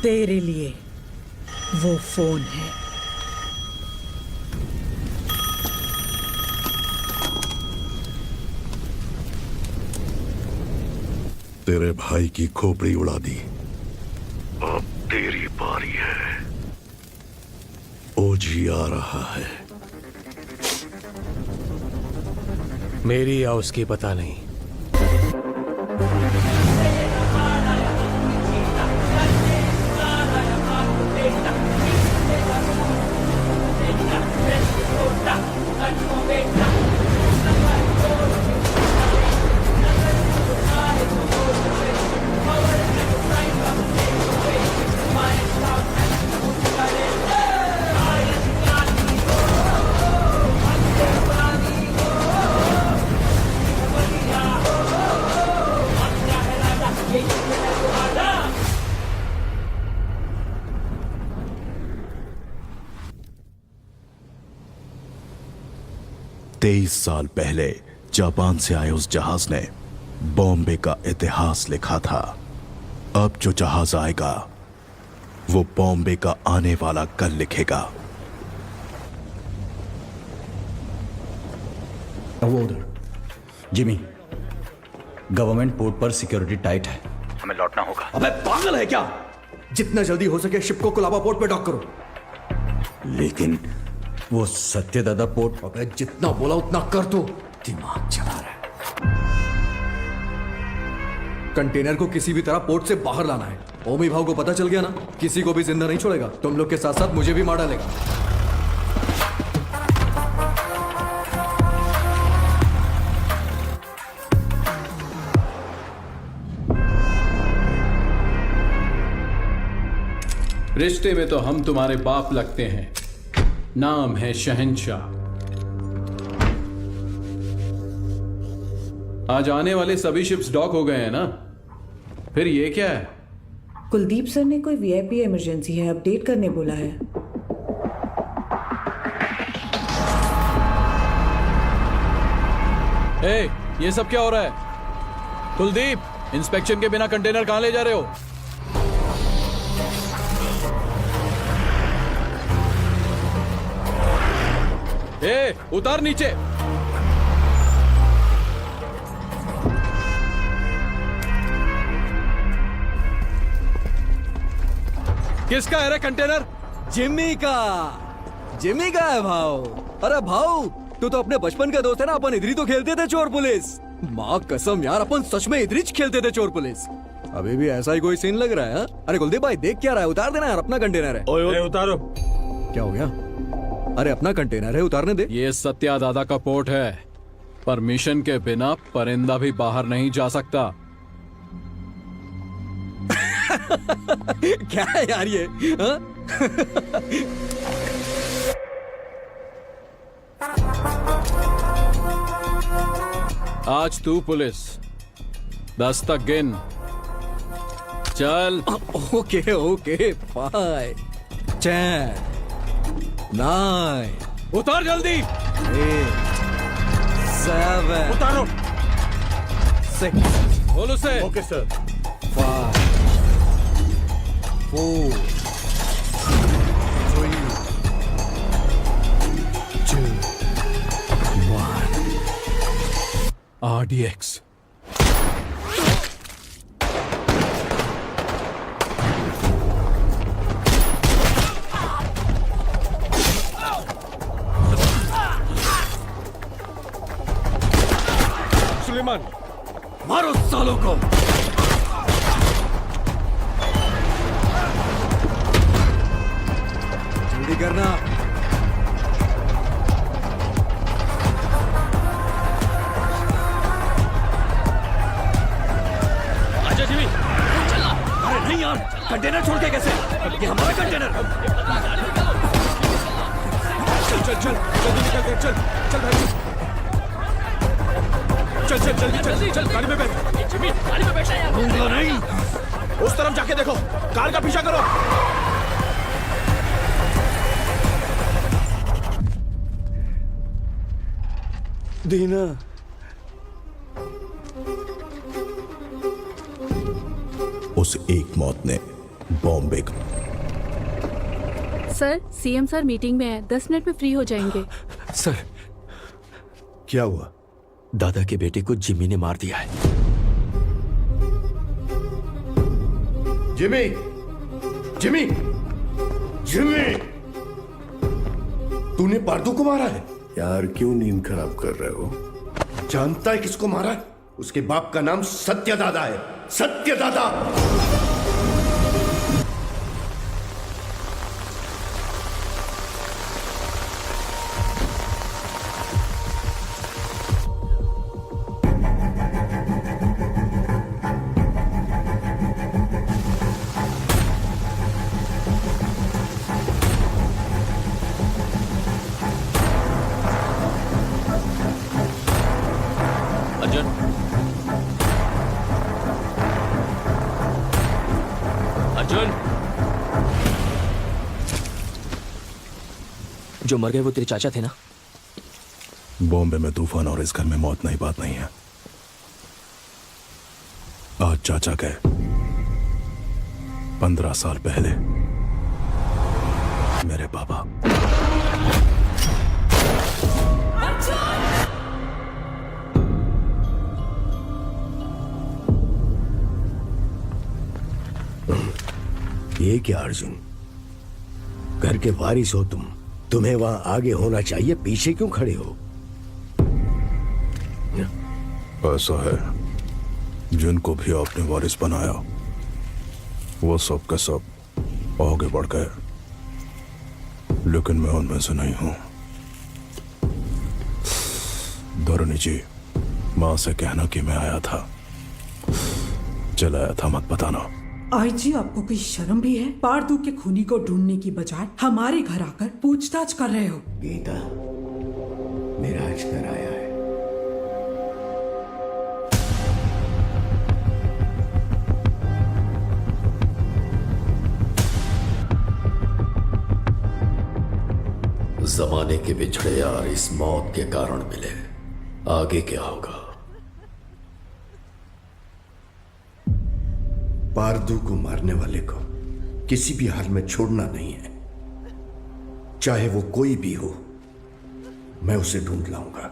तेरे लिए वो फोन है। तेरे भाई की खोपड़ी उड़ा दी, अब तेरी बारी है। ओजी आ रहा है। मेरी या उसकी पता नहीं। साल पहले जापान से आए उस जहाज ने बॉम्बे का इतिहास लिखा था। अब जो जहाज आएगा वो बॉम्बे का आने वाला कल लिखेगा। वो उधर जिमी, गवर्नमेंट पोर्ट पर सिक्योरिटी टाइट है, हमें लौटना होगा। अबे पागल है क्या? जितना जल्दी हो सके शिप को कोलाबा पोर्ट पे डॉक करो। लेकिन वो सत्यदादा पोर्ट। अबे जितना बोला उतना कर दो। दिमाग चला रहा है। कंटेनर को किसी भी तरह पोर्ट से बाहर लाना है। ओमी भाव को पता चल गया ना, किसी को भी जिंदा नहीं छोड़ेगा। तुम लोग के साथ साथ मुझे भी मार डालेगा। रिश्ते में तो हम तुम्हारे बाप लगते हैं, नाम है शहंशाह। आज आने वाले सभी शिप्स डॉक हो गए हैं ना, फिर ये क्या है? कुलदीप सर ने कोई वीआईपी इमरजेंसी है अपडेट करने बोला है। ए, ये सब क्या हो रहा है? कुलदीप, इंस्पेक्शन के बिना कंटेनर कहां ले जा रहे हो? ए, उतार नीचे। किसका है रे कंटेनर? जिम्मी का। जिम्मी का है भाव। अरे भाव, तू तो अपने बचपन का दोस्त है ना। अपन इधर ही तो खेलते थे चोर पुलिस। माँ कसम यार, अपन सच में इधर ही खेलते थे चोर पुलिस। अभी भी ऐसा ही कोई सीन लग रहा है हा? अरे कुलदीप भाई देख क्या रहा है? उतार देना यार, अपना कंटेनर है। ओए उतारो। क्या हो गया? अरे अपना कंटेनर है, उतारने दे। ये सत्या दादा का पोर्ट है। परमिशन के बिना परिंदा भी बाहर नहीं जा सकता। क्या है यार ये हा? आज तू पुलिस 10 तक गिन। चल। ओके ओके, 5 10 9 उतार जल्दी। 8 7 उतारो। 6 बोलो से। Okay sir. 5 4 3 2 1। RDX। सुलेमान, मारो सालों को। जल्दी करना। आजा जिमी। अरे नहीं यार, कंटेनर छोड़ के कैसे? ये हमारा कंटेनर। चल चल चल, जल्दी निकल के चल। चल भाई, चल चल जल्दी चल। चल गाड़ी में बैठ। जिमी, गाड़ी में बैठ यार। दूंगा नहीं। उस तरफ जाके देखो, कार का पीछा करो। दीना, उस एक मौत ने बॉम्बे का। सर सीएम सर मीटिंग में है, 10 मिनट में फ्री हो जाएंगे। सर क्या हुआ? दादा के बेटे को जिमी ने मार दिया है। जिमी, जिमी, जिमी, तूने पार्दू को मारा है? यार क्यों नींद खराब कर रहे हो? जानता है किसको मारा है? उसके बाप का नाम सत्यदादा है। सत्यदादा। अर्जुन, अर्जुन, जो मर गए वो तेरे चाचा थे ना? बॉम्बे में तूफान और इस घर में मौत नई बात नहीं है। आज चाचा गए, 15 साल पहले मेरे पापा। ये क्या अर्जुन, घर के वारिस हो तुम, तुम्हें वहां आगे होना चाहिए, पीछे क्यों खड़े हो? ऐसा है, जिनको भी आपने वारिस बनाया वो सब के सब आगे बढ़ गए, लेकिन मैं उनमें से नहीं हूं। धरणी जी, मां से कहना कि मैं आया था, चलाया था, मत बताना। आईजी, आपको कोई शर्म भी है? पार्दू के खूनी को ढूंढने की बजाय हमारे घर आकर पूछताछ कर रहे हो। गीता, मेरा आज घर आया है। जमाने के बिछड़े यार इस मौत के कारण मिले, आगे क्या होगा? पार्दू को मारने वाले को किसी भी हाल में छोड़ना नहीं है, चाहे वो कोई भी हो। मैं उसे ढूंढ लाऊंगा।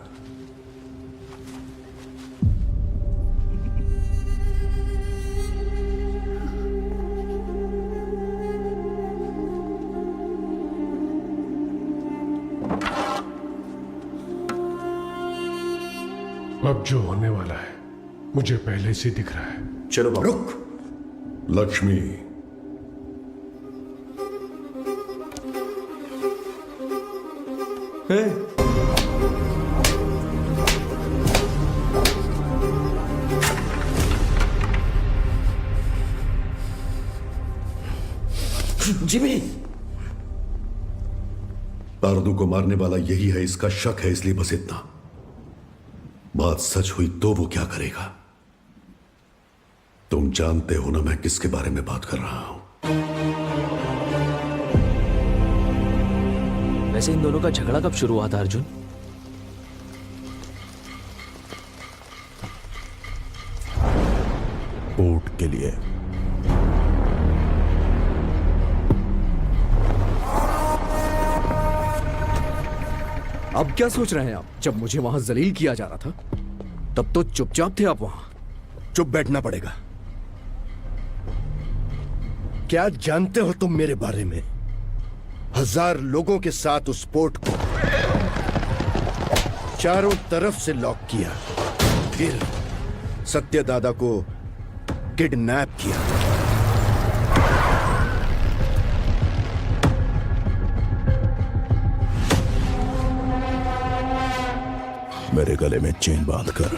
अब जो होने वाला है मुझे पहले से दिख रहा है। चलो बाबू। रुक। लक्ष्मी, जिमी, पार्दू को मारने वाला यही है, इसका शक है, इसलिए बस इतना। बात सच हुई तो वो क्या करेगा? तुम जानते हो ना मैं किसके बारे में बात कर रहा हूं। वैसे इन दोनों का झगड़ा कब शुरू हुआ था अर्जुन? पोर्ट के लिए। अब क्या सोच रहे हैं आप? जब मुझे वहां जलील किया जा रहा था तब तो चुपचाप थे आप वहां। चुप बैठना पड़ेगा। क्या जानते हो तुम मेरे बारे में? 1000 लोगों के साथ उस पोर्ट को चारों तरफ से लॉक किया, फिर सत्यदादा को किडनैप किया। मेरे गले में चेन बांधकर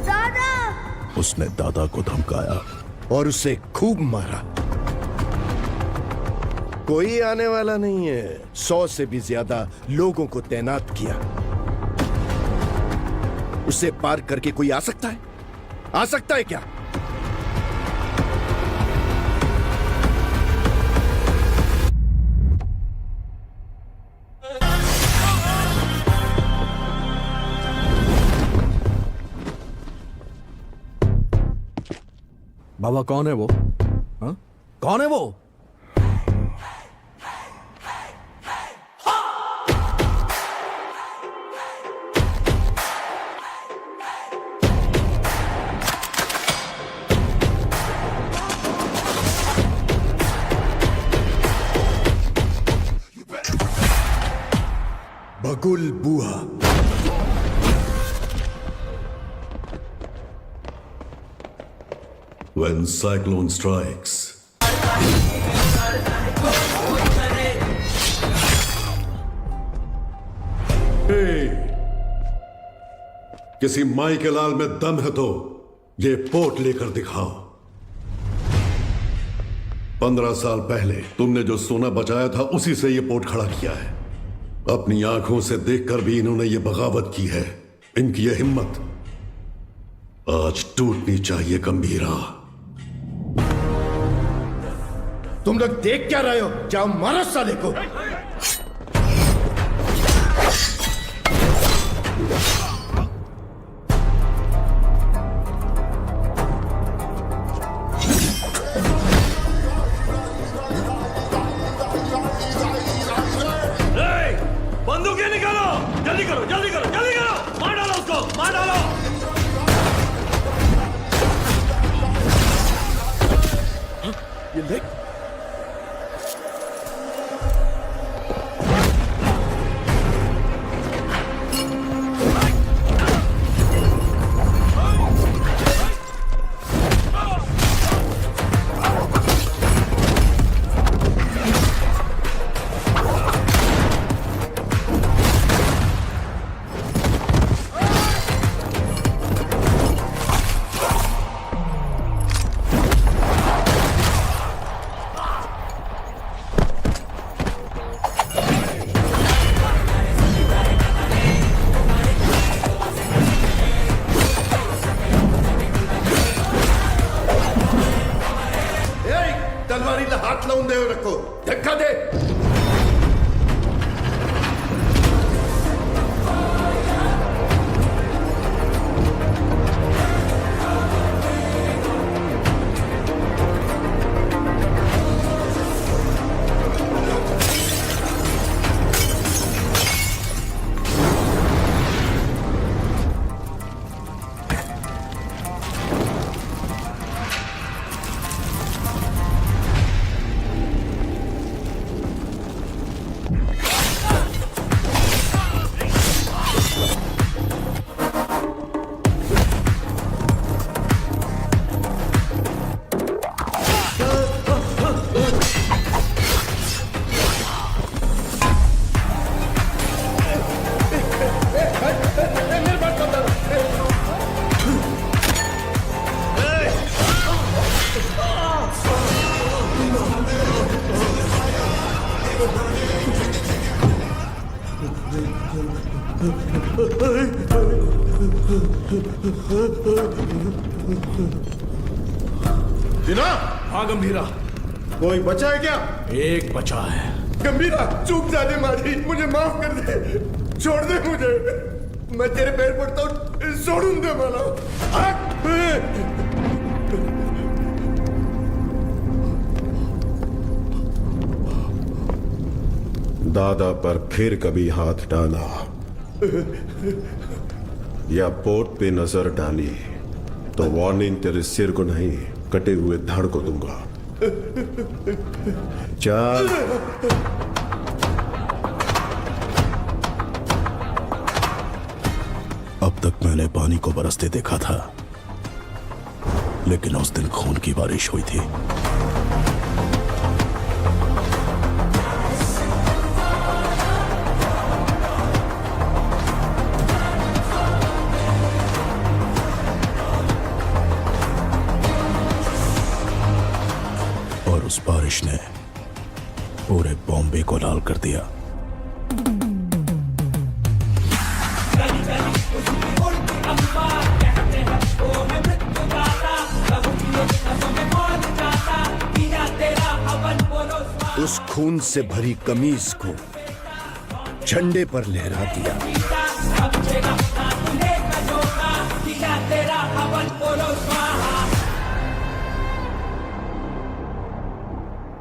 दादा! उसने दादा को धमकाया और उसे खूब मारा। कोई आने वाला नहीं है। 100 से भी ज्यादा लोगों को तैनात किया। उसे पार करके कोई आ सकता है? आ सकता है क्या? बाबा कौन है वो? हाँ? कौन है वो? बगुल बुआ। When cyclone strikes, किसी माई के लाल में दम है तो ये पोट लेकर दिखाओ। 15 साल पहले तुमने जो सोना बचाया था उसी से ये पोट खड़ा किया है। अपनी आंखों से देखकर भी इन्होंने ये बगावत की है। इनकी ये हिम्मत आज टूटनी चाहिए गंभीरा। तुम लोग देख क्या रहे हो? जाओ मारो साले को। बंदूकें निकालो, जल्दी करो, जल्दी करो, जल्दी करो, मार डालो उसको, मार डालो। ये देख, तलवारीला हात लावून देऊ नको, धक्का दे। दीना, हाँ गंभीरा, कोई बचा है क्या? एक बचा है। गंभीरा, चूक जाने मारी, मुझे माफ कर दे, छोड़ दे मुझे, मैं तेरे पैर पड़ता हूँ, छोड़ूं दे माला। दादा पर फिर कभी हाथ डाला या पोट पे नजर डाली तो वार्निंग तेरे सिर को नहीं, कटे हुए धड़ को दूंगा। चल। अब तक मैंने पानी को बरसते देखा था, लेकिन उस दिन खून की बारिश हुई थी। और उस बारिश ने पूरे बॉम्बे को लाल कर दिया। उस खून से भरी कमीज को झंडे पर लहरा दिया।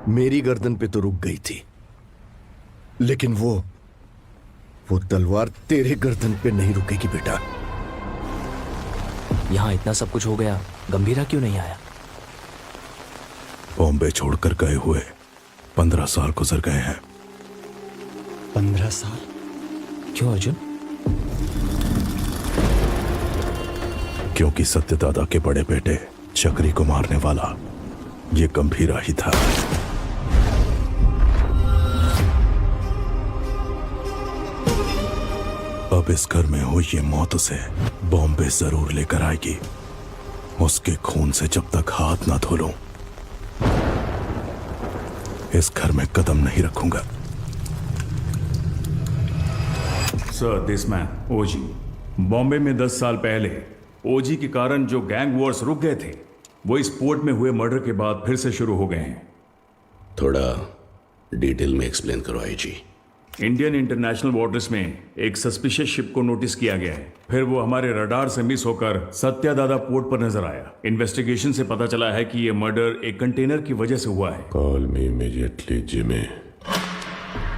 मेरी गर्दन पे तो रुक गई थी, लेकिन वो तलवार तेरे गर्दन पे नहीं रुकेगी बेटा। यहाँ इतना सब कुछ हो गया, गंभीरा क्यों नहीं आया? बॉम्बे छोड़कर गए हुए 15 साल गुजर गए हैं। 15 साल? क्यों अर्जुन? क्योंकि सत्यदादा के बड़े बेटे चक्री को मारने वाला ये गंभीरा ही था। अब इस घर में हुई ये मौत उसे बॉम्बे जरूर लेकर आएगी। उसके खून से जब तक हाथ ना धो लूं, इस घर में कदम नहीं रखूंगा। सर, दिस मैन ओजी बॉम्बे में 10 साल पहले ओजी के कारण जो गैंग वॉर्स रुक गए थे, वो इस पोर्ट में हुए मर्डर के बाद फिर से शुरू हो गए हैं। थोड़ा डिटेल में एक्सप्लेन करो आईजी। इंडियन इंटरनेशनल वाटर्स में एक सस्पिशियस शिप को नोटिस किया गया है। फिर वो हमारे रडार से मिस होकर सत्यादादा पोर्ट पर नजर आया। इन्वेस्टिगेशन से पता चला है कि ये मर्डर एक कंटेनर की वजह से हुआ है। Call me immediately Jimmy.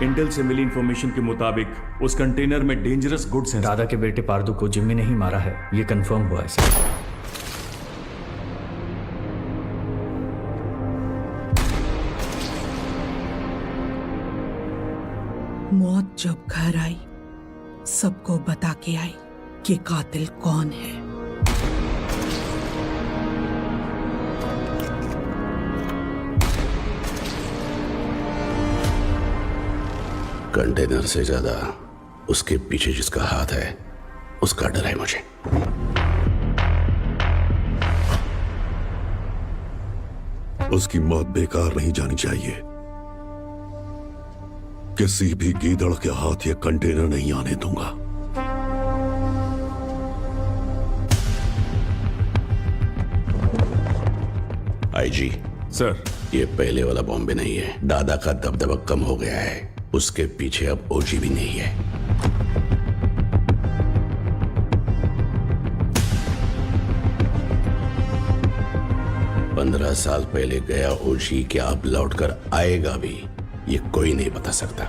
Intel से मिली इंफॉर्मेशन के मुताबिक उस कंटेनर में डेंजरस गुड्स हैं। दादा के बेटे पारदू को जिम्मी ने ही मारा है, ये कंफर्म हुआ है सर। मौत जब घर आई, सबको बता के आई कि कातिल कौन है। कंटेनर से ज्यादा उसके पीछे जिसका हाथ है, उसका डर है मुझे। उसकी मौत बेकार नहीं जानी चाहिए। किसी भी गीदड़ के हाथ ये कंटेनर नहीं आने दूंगा। आईजी सर, ये पहले वाला बॉम्बे नहीं है। दादा का दबदबा कम हो गया है, उसके पीछे अब ओजी भी नहीं है। पंद्रह साल पहले गया ओजी क्या अब लौटकर आएगा भी, ये कोई नहीं बता सकता।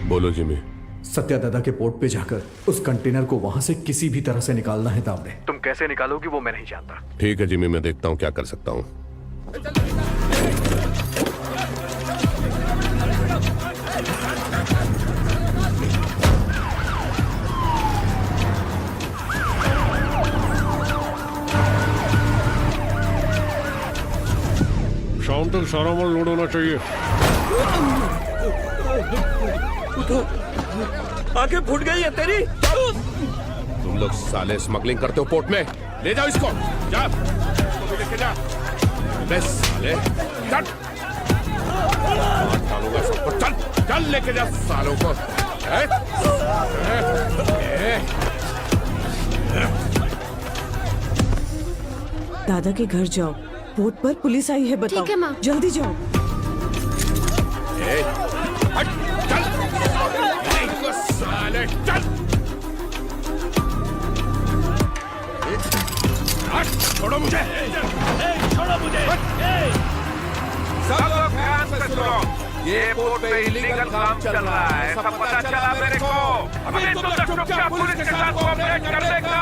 बोलो जिमी। सत्यादादा के पोर्ट पे जाकर उस कंटेनर को वहां से किसी भी तरह से निकालना है तावड़े। तुम कैसे निकालोगी वो मैं नहीं जानता। ठीक है जिमी, मैं देखता हूं क्या कर सकता हूं। शाम तक सारा माल लोड होना चाहिए। आंखें फूट गई है तेरी। तुम लोग साले स्मगलिंग करते हो पोर्ट में, ले जाओ इसको। जा, इसको भी लेके जा। ले साले, चल। मार डालूंगा सबको। चल, चल लेके जा सालों को। दादा के घर जाओ, पोर्ट पर पुलिस आई है, बताओ। ठीक है माँ। जल्दी जाओ। हट, चल। इनको साले, चल। छोड़ो मुझे। छोड़ो मुझे। सब लोग ध्यान से सुनो, ये पोर्ट पे इलीगल काम चल रहा है, सब पता चला मेरे को। अभी तुम लोग चुपचाप पुलिस के साथ कोऑपरेट कर लेगा।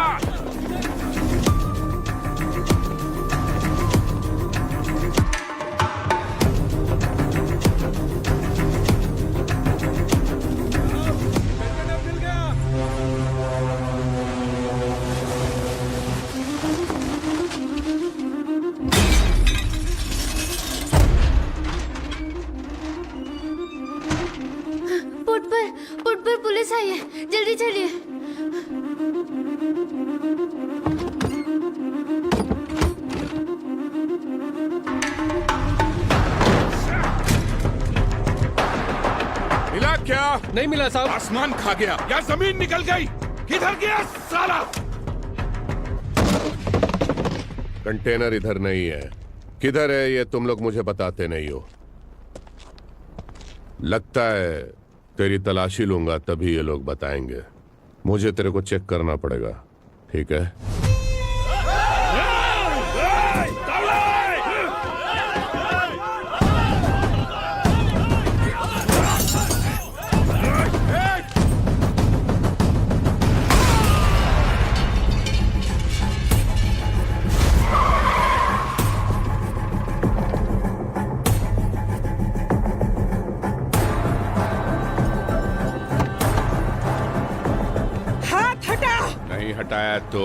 पोर्ट पर पुलिस आई है, जल्दी चलिए। मिला क्या? नहीं मिला साहब। आसमान खा गया या जमीन निकल गई? किधर गया साला? कंटेनर इधर नहीं है। किधर है ये तुम लोग मुझे बताते नहीं हो। लगता है तेरी तलाशी लूंगा तभी ये लोग बताएंगे। मुझे तेरे को चेक करना पड़ेगा, ठीक है? हाथ हटा। नहीं हटाया तो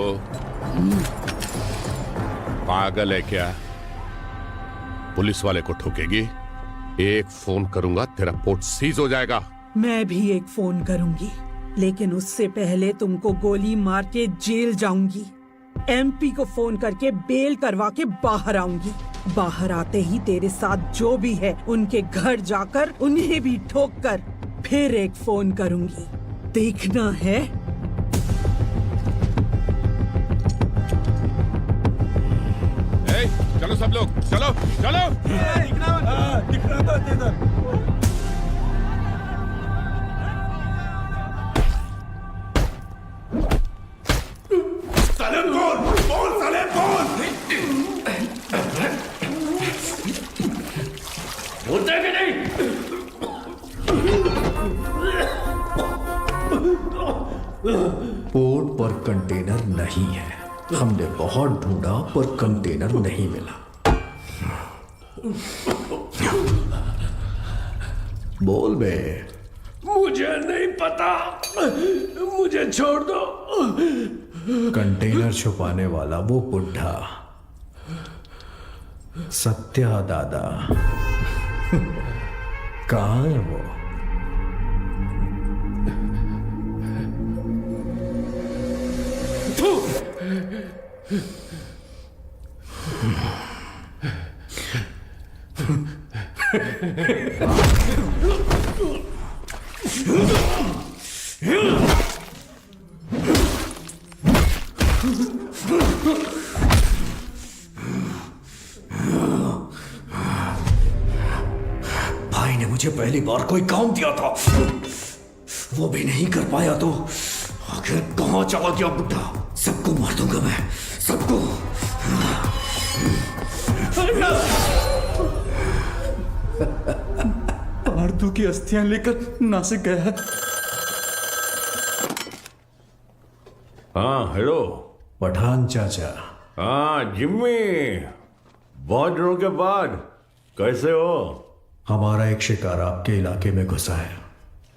पागल है क्या? पुलिस वाले को ठोकेगी? एक फोन करूंगा तेरा पोर्ट सीज हो जाएगा। मैं भी एक फोन करूंगी, लेकिन उससे पहले तुमको गोली मार के जेल जाऊंगी। एमपी को फोन करके बेल करवा के बाहर आऊंगी। बाहर आते ही तेरे साथ जो भी है उनके घर जाकर उन्हें भी ठोक कर फिर एक फोन करूंगी। देखना है? चलो सब लोग, चलो चलो। बोलते कि नहीं? पोर्ट पर कंटेनर नहीं है। हमने बहुत ढूंढा पर कंटेनर नहीं मिला। बोल बे। मुझे नहीं पता, मुझे छोड़ दो। कंटेनर छुपाने वाला वो बुढ़ा सत्या दादा कहाँ है वो? भाई ने मुझे पहली बार कोई काम दिया था, वो भी नहीं कर पाया तो आखिर कहां चला गया बुढ़ा? सबको मार दूंगा मैं, सबको। पार्थू की अस्थियां लेकर नासिक गया है। हाँ हेलो। पठान चाचा। हाँ जिम्मी, बहुत दिनों के बाद कैसे हो? हमारा एक शिकार आपके इलाके में घुसा है।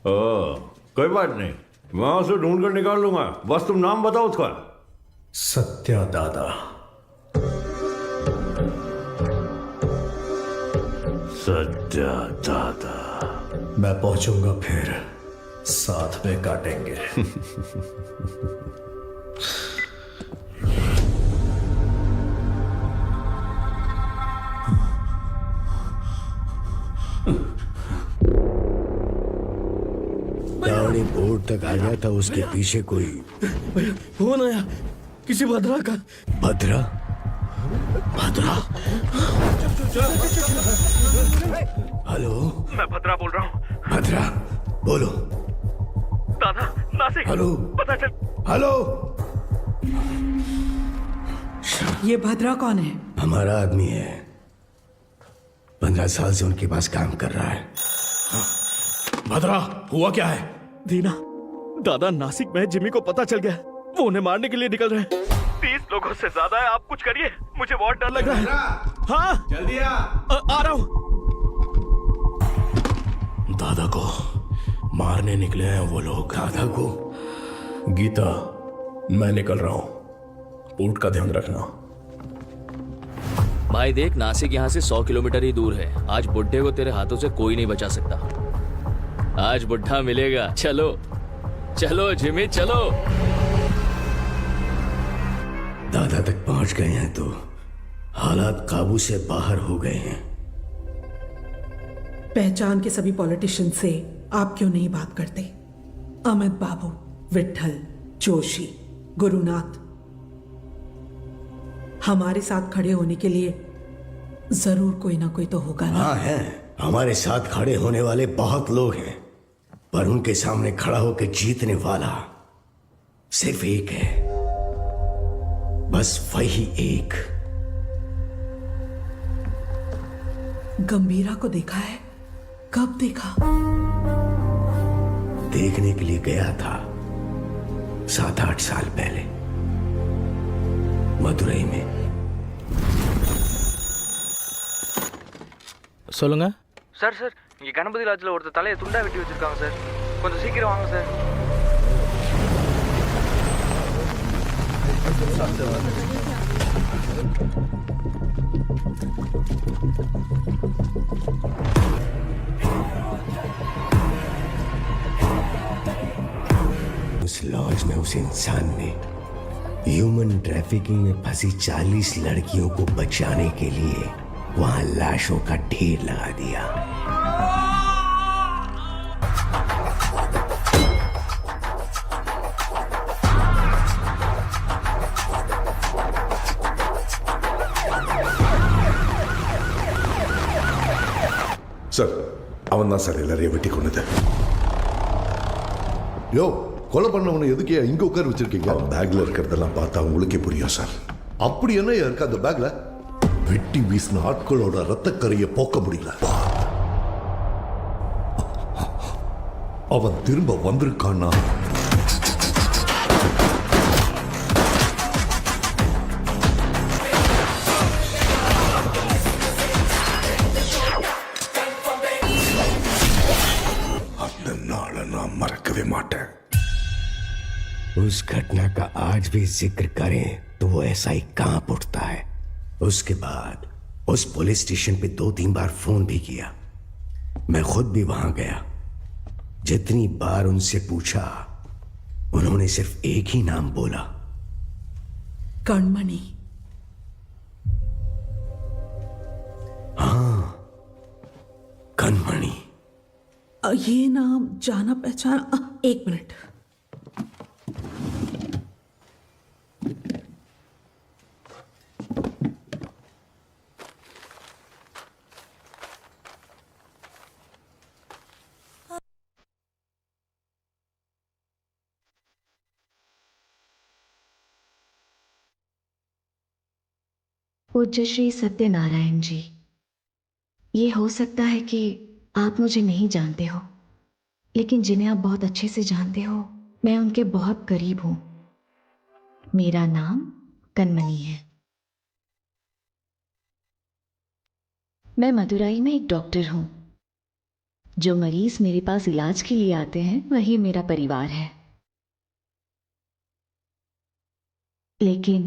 कोई बात नहीं, मैं उसे ढूंढ कर निकाल लूंगा, बस तुम नाम बताओ उसका। सत्या दादा। सत्या दादा। मैं पहुंचूंगा फिर साथ में काटेंगे। गाड़ी बोर्ड तक आ गया था, उसके पीछे कोई फोन आया किसी भद्रा का। भद्रा? भद्रा? हेलो, मैं भद्रा बोल रहा हूँ। भद्रा बोलो। दादा नासिक। हेलो, पता चल। हेलो। ये भद्रा कौन है? हमारा आदमी है, 15 साल से उनके पास काम कर रहा है। भद्रा हुआ क्या है? दीना, दादा नासिक में जिमी को पता चल गया, वो उन्हें मारने के लिए निकल रहे हैं। 30 लोगों से ज्यादा है, आप कुछ करिए, मुझे बहुत डर लग रहा है। हाँ जल्दी आ रहा हूँ। दादा को मारने निकले हैं वो लोग। दादा को? गीता, मैं निकल रहा हूं, पोर्ट का ध्यान रखना। भाई देख, नासिक यहाँ से 100 किलोमीटर ही दूर है। आज बुड्ढे को तेरे हाथों से कोई नहीं बचा सकता। आज बुड्ढा मिलेगा। चलो चलो जिमी चलो। दादा तक पहुंच गए हैं तो हालात काबू से बाहर हो गए हैं। पहचान के सभी पॉलिटिशियन से आप क्यों नहीं बात करते? अमित बाबू, विट्ठल, जोशी, गुरुनाथ, हमारे साथ खड़े होने के लिए जरूर कोई ना कोई तो होगा ना। हाँ है, हमारे साथ खड़े होने वाले बहुत लोग हैं, पर उनके सामने खड़ा होकर जीतने वाला सिर्फ एक है, बस वही एक। गंभीरा को देखा है? कब देखा? देखने के लिए गया था 7-8 साल पहले मदुरई में। சொல்லுங்க சார் சார் இங்கே கணபதி லாட்ஜில் ஒருத்தர் தலையை துண்டா வெட்டி வச்சிருக்காங்க சார், கொஞ்சம் சீக்கிரம் வாங்க சார். उस लॉज में उस इंसान ने ह्यूमन ट्रैफिकिंग में फंसी 40 लड़कियों को बचाने के लिए वहां लाशों का ढेर लगा दिया। சார், அவன் தான் சார் எல்லாரையும் வெட்டி கொண்டது. யோ, கொலை பண்ணவனை எதுக்கே இங்க உட்கார வச்சிருக்கீங்க? அவன் பேக்ல இருக்கிறதெல்லாம் பார்த்தா உங்களுக்கே புரியும் சார். அப்படி என்ன இருக்கு அந்த பேக்ல? வெட்டி வீசின ஆட்களோட ரத்தக்கரையை போக்க முடியல. அவன் திரும்ப வந்திருக்கான்னா அந்த நாளை நான் மறக்கவே மாட்டேன். उस घटना का आज भी जिक्र करें तो वो ऐसा ही कांप उठता है। उसके बाद उस पुलिस स्टेशन पे 2-3 बार फोन भी किया। मैं खुद भी वहां गया। जितनी बार उनसे पूछा, उन्होंने सिर्फ एक ही नाम बोला, कणमणि। हाँ, कणमणि। ये नाम जाना पहचाना। एक मिनट। पूज्य श्री सत्यनारायण जी, ये हो सकता है कि आप मुझे नहीं जानते हो, लेकिन जिन्हें आप बहुत अच्छे से जानते हो, मैं उनके बहुत करीब हूं। मेरा नाम कणमणि है। मैं मदुरई में एक डॉक्टर हूं। जो मरीज मेरे पास इलाज के लिए आते हैं वही मेरा परिवार है, लेकिन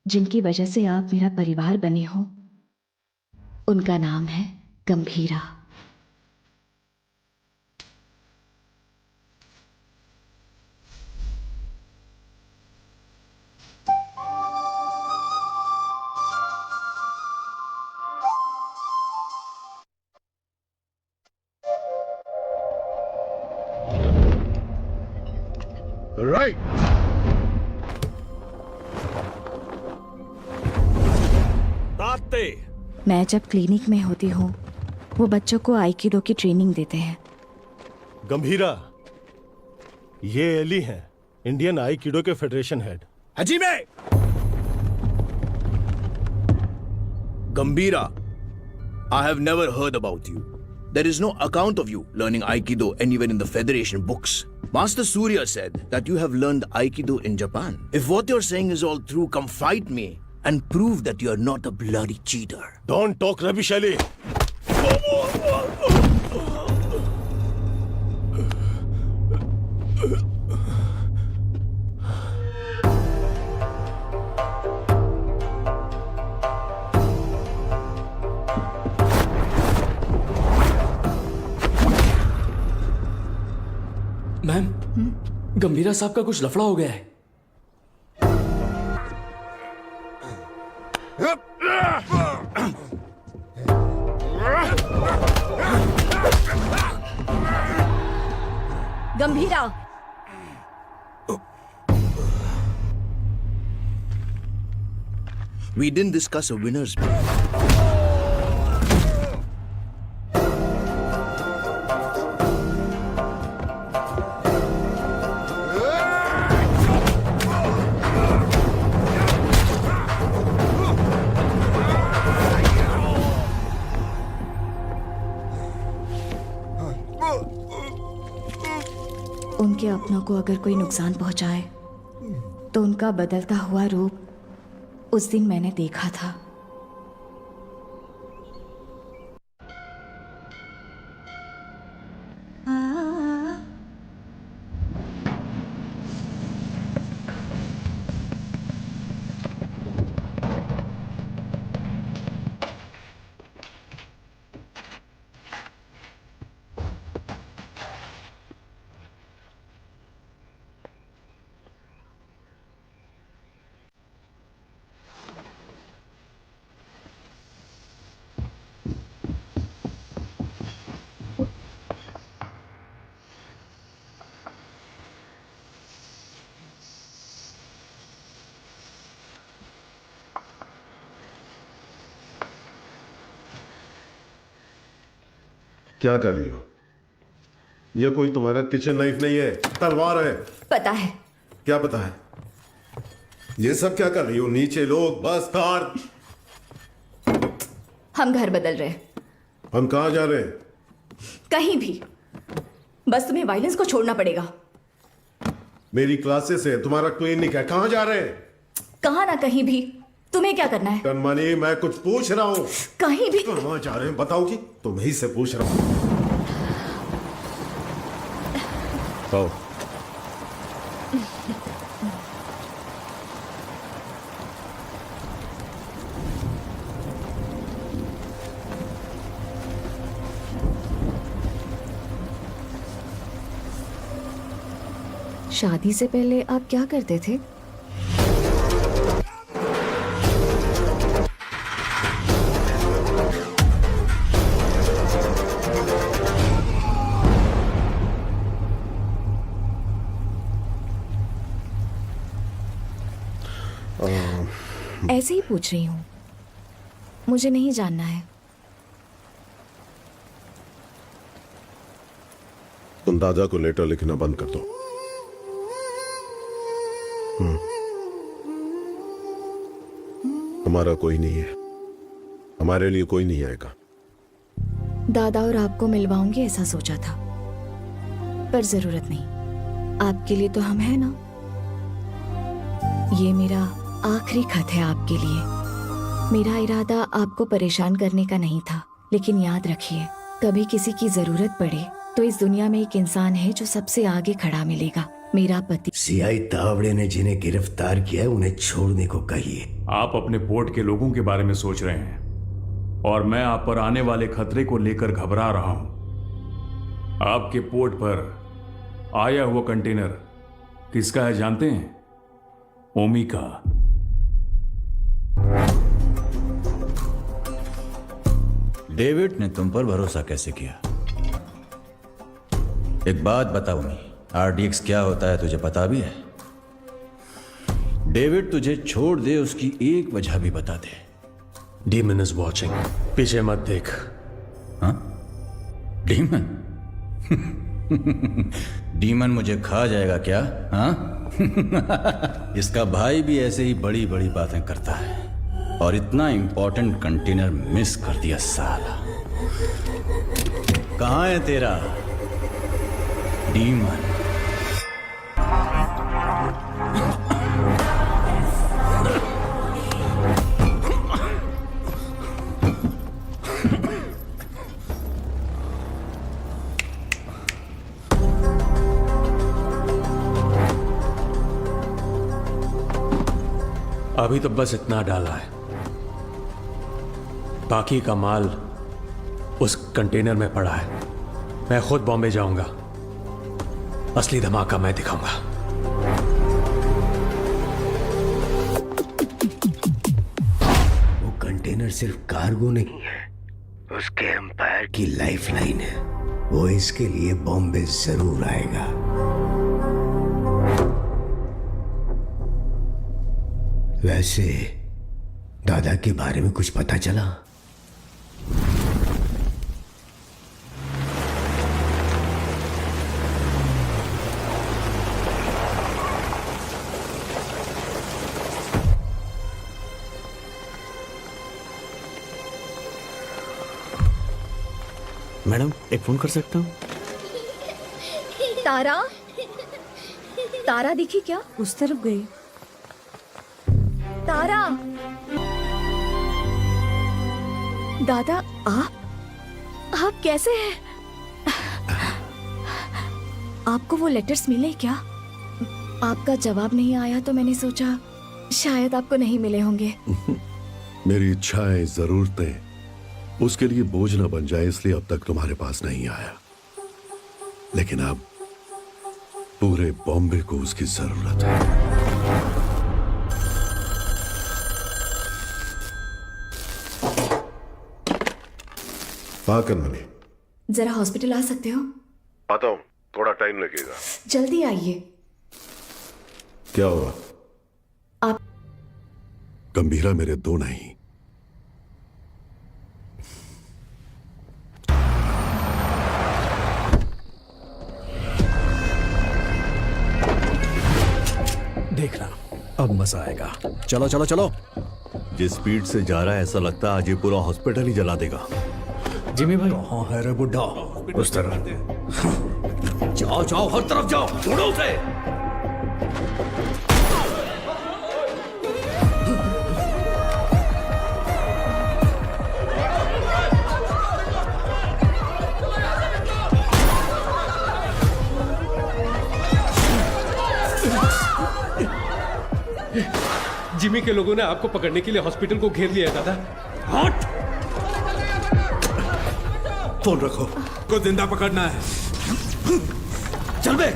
जिनकी वजह से आप मेरा परिवार बने हो, उनका नाम है गंभीरा। राइट। मैं जब क्लिनिक में होती हूँ, वो बच्चों को आइकिडो की ट्रेनिंग देते हैं। गंभीरा, ये एली हैं, इंडियन आइकिडो के federation head. Hajime! Gambhira, I have never heard about you. There is no account of you learning Aikido anywhere in the Federation books. Master Surya said that you have learned Aikido in Japan. If what you're saying is all true, come fight me and prove that you're not a bloody cheater. Don't talk rubbish, Ali. Ma'am, Gambhira साहब का कुछ लफड़ा हो गया है। गंभीरा, We didn't discuss a winner's bid. उनके अपनों को अगर कोई नुकसान पहुंचाए तो उनका बदलता हुआ रूप उस दिन मैंने देखा था। क्या कर रही हो? ये कोई तुम्हारा किचन नाइफ नहीं है, तलवार है। पता है। क्या पता है? ये सब क्या कर रही हो? नीचे लोग, बस, कार। हम घर बदल रहे हैं। हम कहाँ जा रहे हैं? कहीं भी, बस तुम्हें वायलेंस को छोड़ना पड़ेगा। मेरी क्लासेस है, तुम्हारा क्लिनिक है, कहाँ जा रहे हैं? कहाँ ना कहीं भी। तुम्हें क्या करना है? कनमनी, मैं कुछ पूछ रहा हूँ। कहीं भी। कहाँ जा रहे हैं बताओगी? तुम्हीं से पूछ रहा हूँ। आओ। शादी से पहले आप क्या करते थे? ऐसे ही पूछ रही हूँ, मुझे नहीं जानना है। तुम दादा को लेटर लिखना बंद कर दो। हमारा कोई नहीं है, हमारे लिए कोई नहीं आएगा। दादा और आपको मिलवाऊंगी ऐसा सोचा था, पर जरूरत नहीं। आपके लिए तो हम हैं ना। ये मेरा आखिरी खत है आपके लिए। मेरा इरादा आपको परेशान करने का नहीं था, लेकिन याद रखिए, कभी किसी की जरूरत पड़े तो इस दुनिया में एक इंसान है जो सबसे आगे खड़ा मिलेगा, मेरा पति। सीआई तावड़े ने जिन्हें गिरफ्तार किया है उन्हें छोड़ने को कहिए। आप अपने पोर्ट के लोगों के बारे में सोच रहे हैं और मैं आप पर आने वाले खतरे को लेकर घबरा रहा हूं। आपके पोर्ट पर आया हुआ कंटेनर किसका है जानते हैं? ओमी का। डेविड ने तुम पर भरोसा कैसे किया? एक बात बताओ, आरडीएक्स क्या होता है तुझे पता भी है? डेविड तुझे छोड़ दे उसकी एक वजह भी बता दे। डीमन इज वॉचिंग, पीछे मत देख। हाँ? डीमन? डीमन मुझे खा जाएगा क्या? हाँ? इसका भाई भी ऐसे ही बड़ी बड़ी बातें करता है और इतना इंपॉर्टेंट कंटेनर मिस कर दिया साला। कहां है तेरा डीमन? अभी तो बस इतना डाला है, बाकी का माल उस कंटेनर में पड़ा है। मैं खुद बॉम्बे जाऊंगा, असली धमाका मैं दिखाऊंगा। वो कंटेनर सिर्फ कार्गो नहीं है, उसके एम्पायर की लाइफलाइन है। वो इसके लिए बॉम्बे जरूर आएगा। वैसे दादा के बारे में कुछ पता चला? मैडम एक फोन कर सकता हूँ? तारा, तारा दिखी क्या? उस तरफ गई। तारा, दादा आप कैसे हैं? आपको वो लेटर्स मिले क्या? आपका जवाब नहीं आया तो मैंने सोचा शायद आपको नहीं मिले होंगे। मेरी इच्छाएं, जरूरतें उसके लिए बोझ न बन जाए, इसलिए अब तक तुम्हारे पास नहीं आया। लेकिन अब पूरे बॉम्बे को उसकी जरूरत है। हाँ कनमनी, जरा हॉस्पिटल आ सकते हो? आता हूं, थोड़ा टाइम लगेगा। जल्दी आइए। क्या हुआ? आप गंभीरा मेरे दो नहीं, देखना अब मजा आएगा। चलो चलो चलो। जिस स्पीड से जा रहा है ऐसा लगता है आज ये पूरा हॉस्पिटल ही जला देगा। जिमी भाई कहाँ है रे बुड्ढा? उस तरह जाओ जाओ, हर तरफ जाओ, ढूंढो उसे। जिमी के लोगों ने आपको पकड़ने के लिए हॉस्पिटल को घेर लिया दादा। हट! फोन रखो, को जिंदा पकड़ना है। चल बे।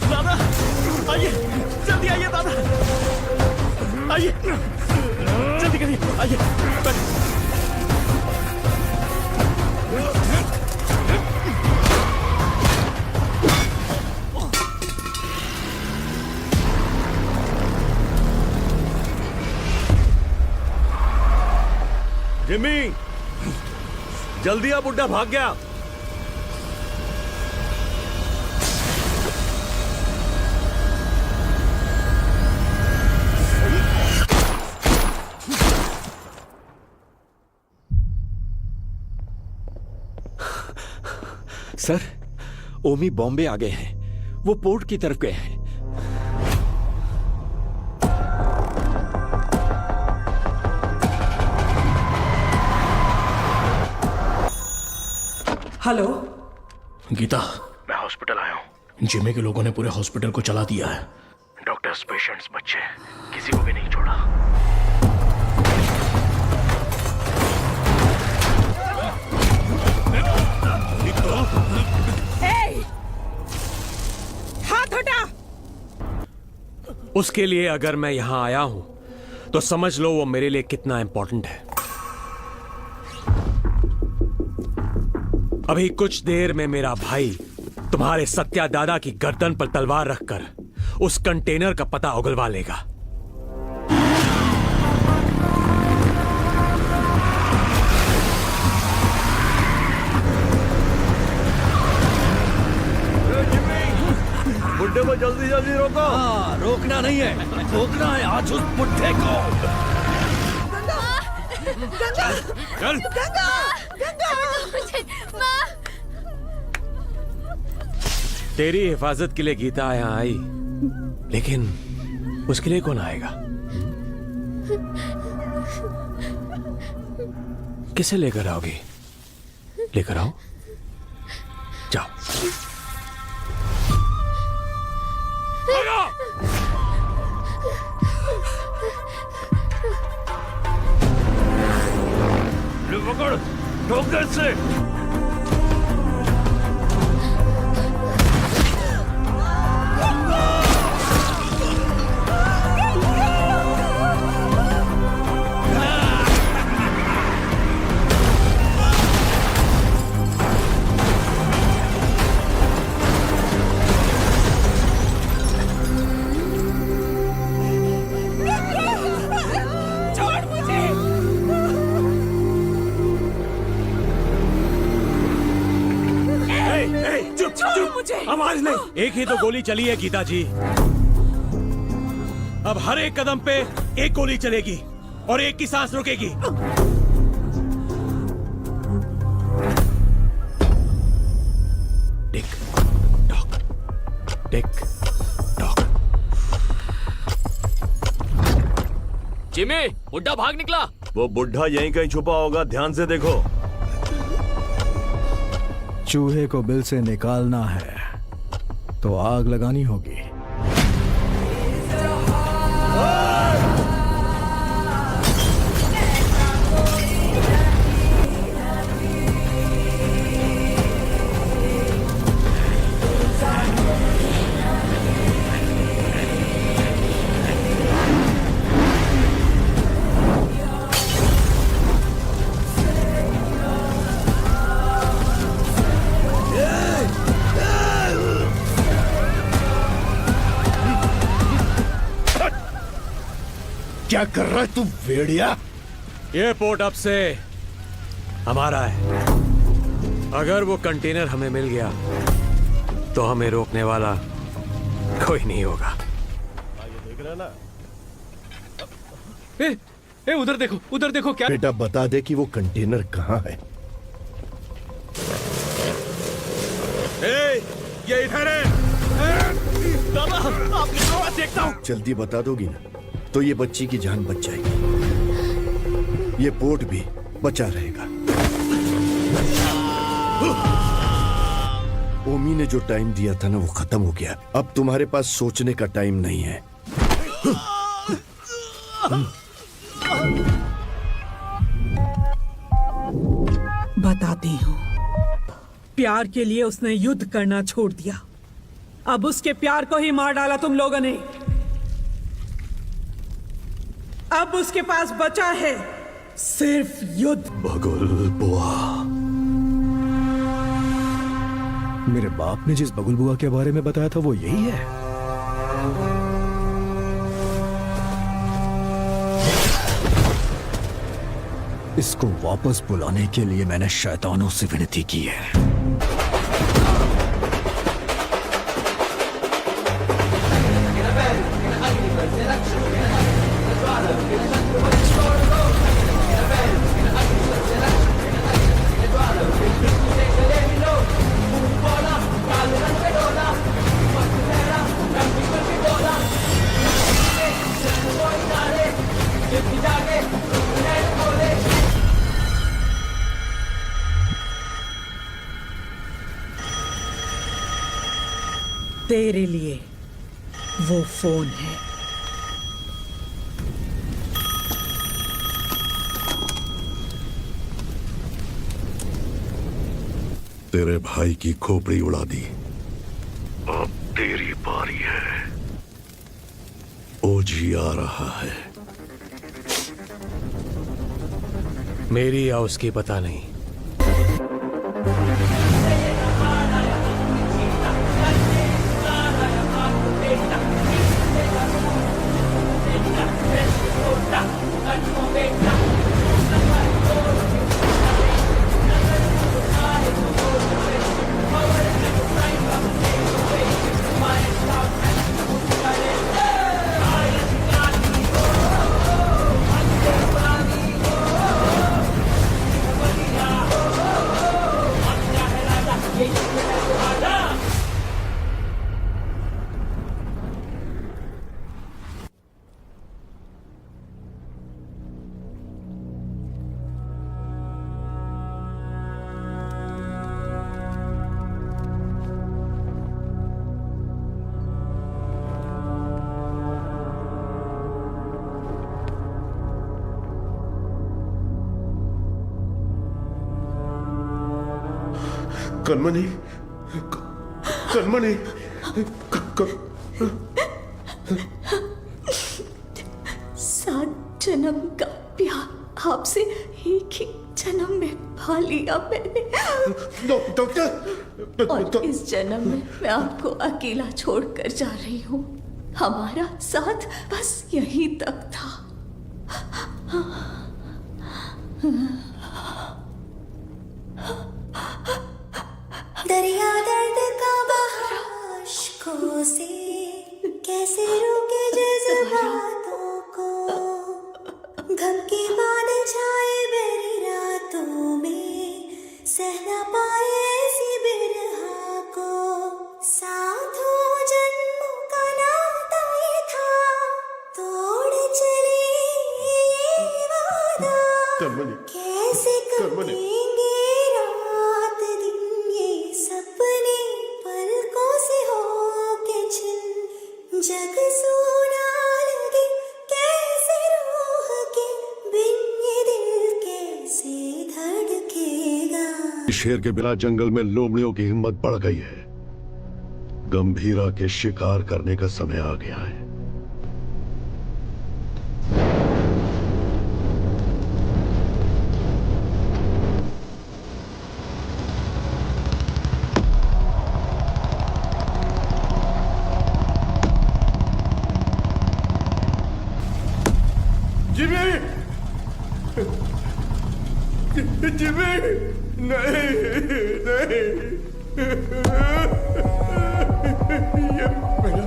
दादा आइए, जल्दी आइए दादा, आइए जल्दी करिए, आइए। जिमी जल्दी आ, बुड्ढा भाग गया। सर, ओमी बॉम्बे आ गए हैं। वो पोर्ट की तरफ गए हैं। हेलो गीता, मैं हॉस्पिटल आया हूँ। जिमी के लोगों ने पूरे हॉस्पिटल को चला दिया है। डॉक्टर्स, पेशेंट्स, बच्चे, किसी को भी नहीं छोड़ा। हाथ हटा। उसके लिए अगर मैं यहां आया हूं तो समझ लो वो मेरे लिए कितना इंपॉर्टेंट है। अभी कुछ देर में मेरा भाई तुम्हारे सत्या दादा की गर्दन पर तलवार रखकर उस कंटेनर का पता उगलवा लेगा। बुड्ढे को जल्दी जल्दी रोको। हाँ, रोकना नहीं है, रोकना है आज उस बुड्ढे को। चल तेरी हिफाजत के लिए गीता यहाँ आई, लेकिन उसके लिए कौन आएगा? किसे लेकर आओगी? लेकर आओ, जाओ। पकड़, ठोकर से। आवाज नहीं। एक ही तो गोली चली है गीता जी। अब हर एक कदम पे एक गोली चलेगी और एक की सांस रुकेगी। Tick tock, tick tock. Jimmy, बुड्ढा भाग निकला। वो बुढ़ा यहीं कहीं छुपा होगा, ध्यान से देखो। चूहे को बिल से निकालना है तो आग लगानी होगी। क्या कर रहा है तू भेड़िया? ये पोर्ट अब से हमारा है। अगर वो कंटेनर हमें मिल गया तो हमें रोकने वाला कोई नहीं होगा। देख रहा ना? ए, उधर देखो, उधर देखो। क्या बेटा बता दे कि वो कंटेनर कहाँ है। ये इधर है। दादा, आप निकलो, मैं देखता हूँ। जल्दी बता दोगी ना तो ये बच्ची की जान बच जाएगी, ये पोर्ट भी बचा रहेगा। ओमी ने जो टाइम दिया था ना वो खत्म हो गया। अब तुम्हारे पास सोचने का टाइम नहीं है। बताती हूँ, प्यार के लिए उसने युद्ध करना छोड़ दिया। अब उसके प्यार को ही मार डाला तुम लोगों ने। अब उसके पास बचा है सिर्फ युद्ध। बगुल बुआ। मेरे बाप ने जिस बगुल बुआ के बारे में बताया था वो यही है। इसको वापस बुलाने के लिए मैंने शैतानों से विनती की है। तेरे लिए वो फोन है। तेरे भाई की खोपड़ी उड़ा दी, अब तेरी बारी है। ओजी आ रहा है। मेरी या उसकी पता नहीं। कनमनी, कनमनी, सात जन्म का प्यार आपसे एक ही जन्म में पा लिया मैंने। डॉक्टर, और इस जन्म में मैं आपको अकेला छोड़कर जा रही हूँ। हमारा साथ बस यहीं तक था। दरिया दर्द का बहाशकों से कैसे रोके जज्बातों को, गम के बाद छाए बेरी रातों में सह न पाए ऐसी बिरहा को। साथों जन्मों का नाता ये था, तोड़ चले ये वादा। कैसे कटेंगे रात दिन ये सपने पलकों से हो के छिन। जग सोना लगे कैसे रूह के बिन, ये दिल कैसे धड़केगा। शेर के बिना जंगल में लोमड़ियों की हिम्मत बढ़ गई है। गंभीरा के शिकार करने का समय आ गया है। जिमी, जिमी, नहीं, नहीं, ये मेरा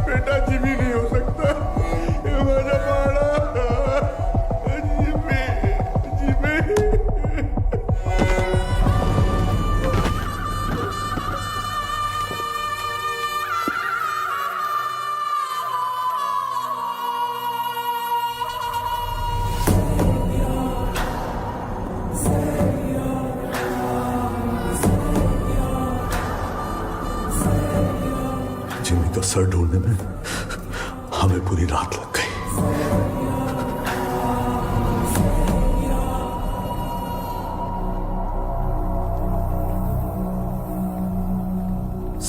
बेटा जिमी नहीं हो सकता, ये मेरा बाड़ा, जिमी, जिमी। जिमी का सर ढूंढने में हमें पूरी रात लग गई।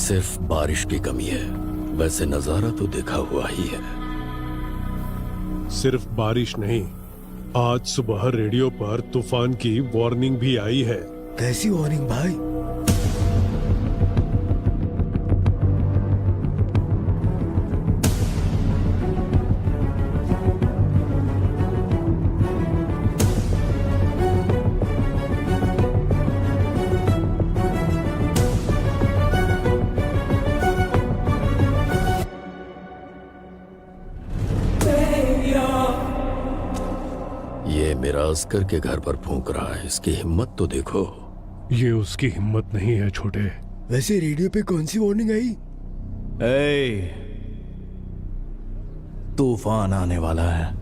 सिर्फ बारिश की कमी है, वैसे नजारा तो देखा हुआ ही है। सिर्फ बारिश नहीं, आज सुबह रेडियो पर तूफान की वार्निंग भी आई है। कैसी वार्निंग भाई? ये मेरा अस्कर के घर पर फूंक रहा है, इसकी हिम्मत तो देखो। ये उसकी हिम्मत नहीं है छोटे। वैसे रेडियो पे कौन सी वार्निंग आई? तूफान आने वाला है।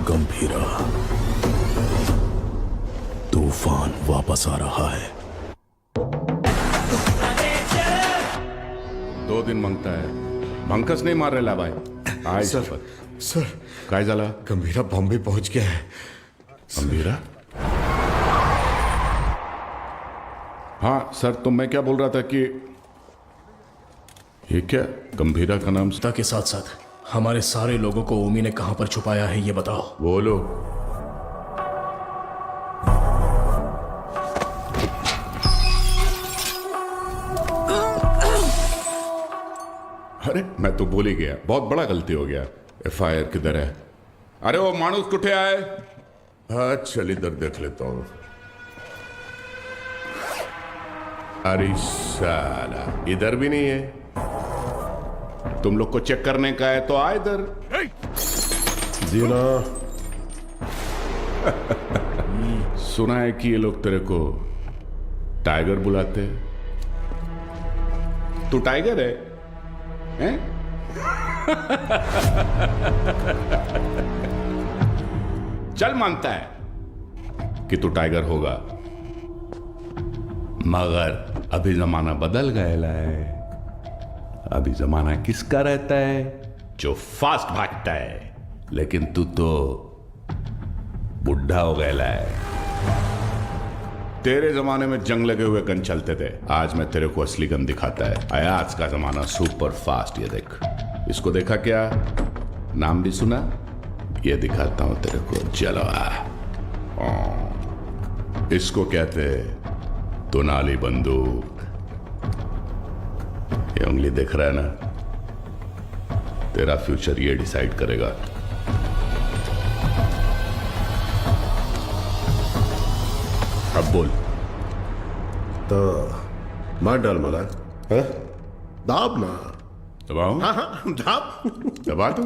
गंभीरा, तूफान वापस आ रहा है। 2 दिन मांगता है, भंकस नाही मारलेला बाय। आय सर, सर काय झाला? गंभीरा बॉम्बे पहुंच गया है। गंभीरा? हाँ सर, तो मैं क्या बोल रहा था कि ये क्या गंभीरा का नाम के साथ साथ हमारे सारे लोगों को ओमी ने कहां पर छुपाया है, ये बताओ। बोलो। अरे मैं तो बोल ही गया, बहुत बड़ा गलती हो गया। FIR किधर है? अरे वो मानुस कुठे आए? हाँ चल इधर देख लेता हूं। अरे साला इधर भी नहीं है। तुम लोग को चेक करने का है तो आ इधर। जीना सुना है कि ये लोग तेरे को टाइगर बुलाते हैं। तू टाइगर है, हैं? चल मानता है कि तू टाइगर होगा, मगर अभी जमाना बदल गया है। अभी जमाना किसका रहता है? जो फास्ट भागता है। लेकिन तू तो बुढ़ा हो गया है। तेरे जमाने में जंग लगे हुए गन चलते थे, आज मैं तेरे को असली गन दिखाता है। आज का जमाना सुपर फास्ट। ये देख, इसको देखा क्या? नाम भी सुना? ये दिखाता हूं तेरे को, जलवा। इसको कहते दुनाली बंदूक। ये उंगली देख रहा है ना? तेरा फ्यूचर ये डिसाइड करेगा। अब बोल। तो मार डाल मला, हाँ? दाब ना। दबाओ? हाँ हाँ, दाब। दबा दो।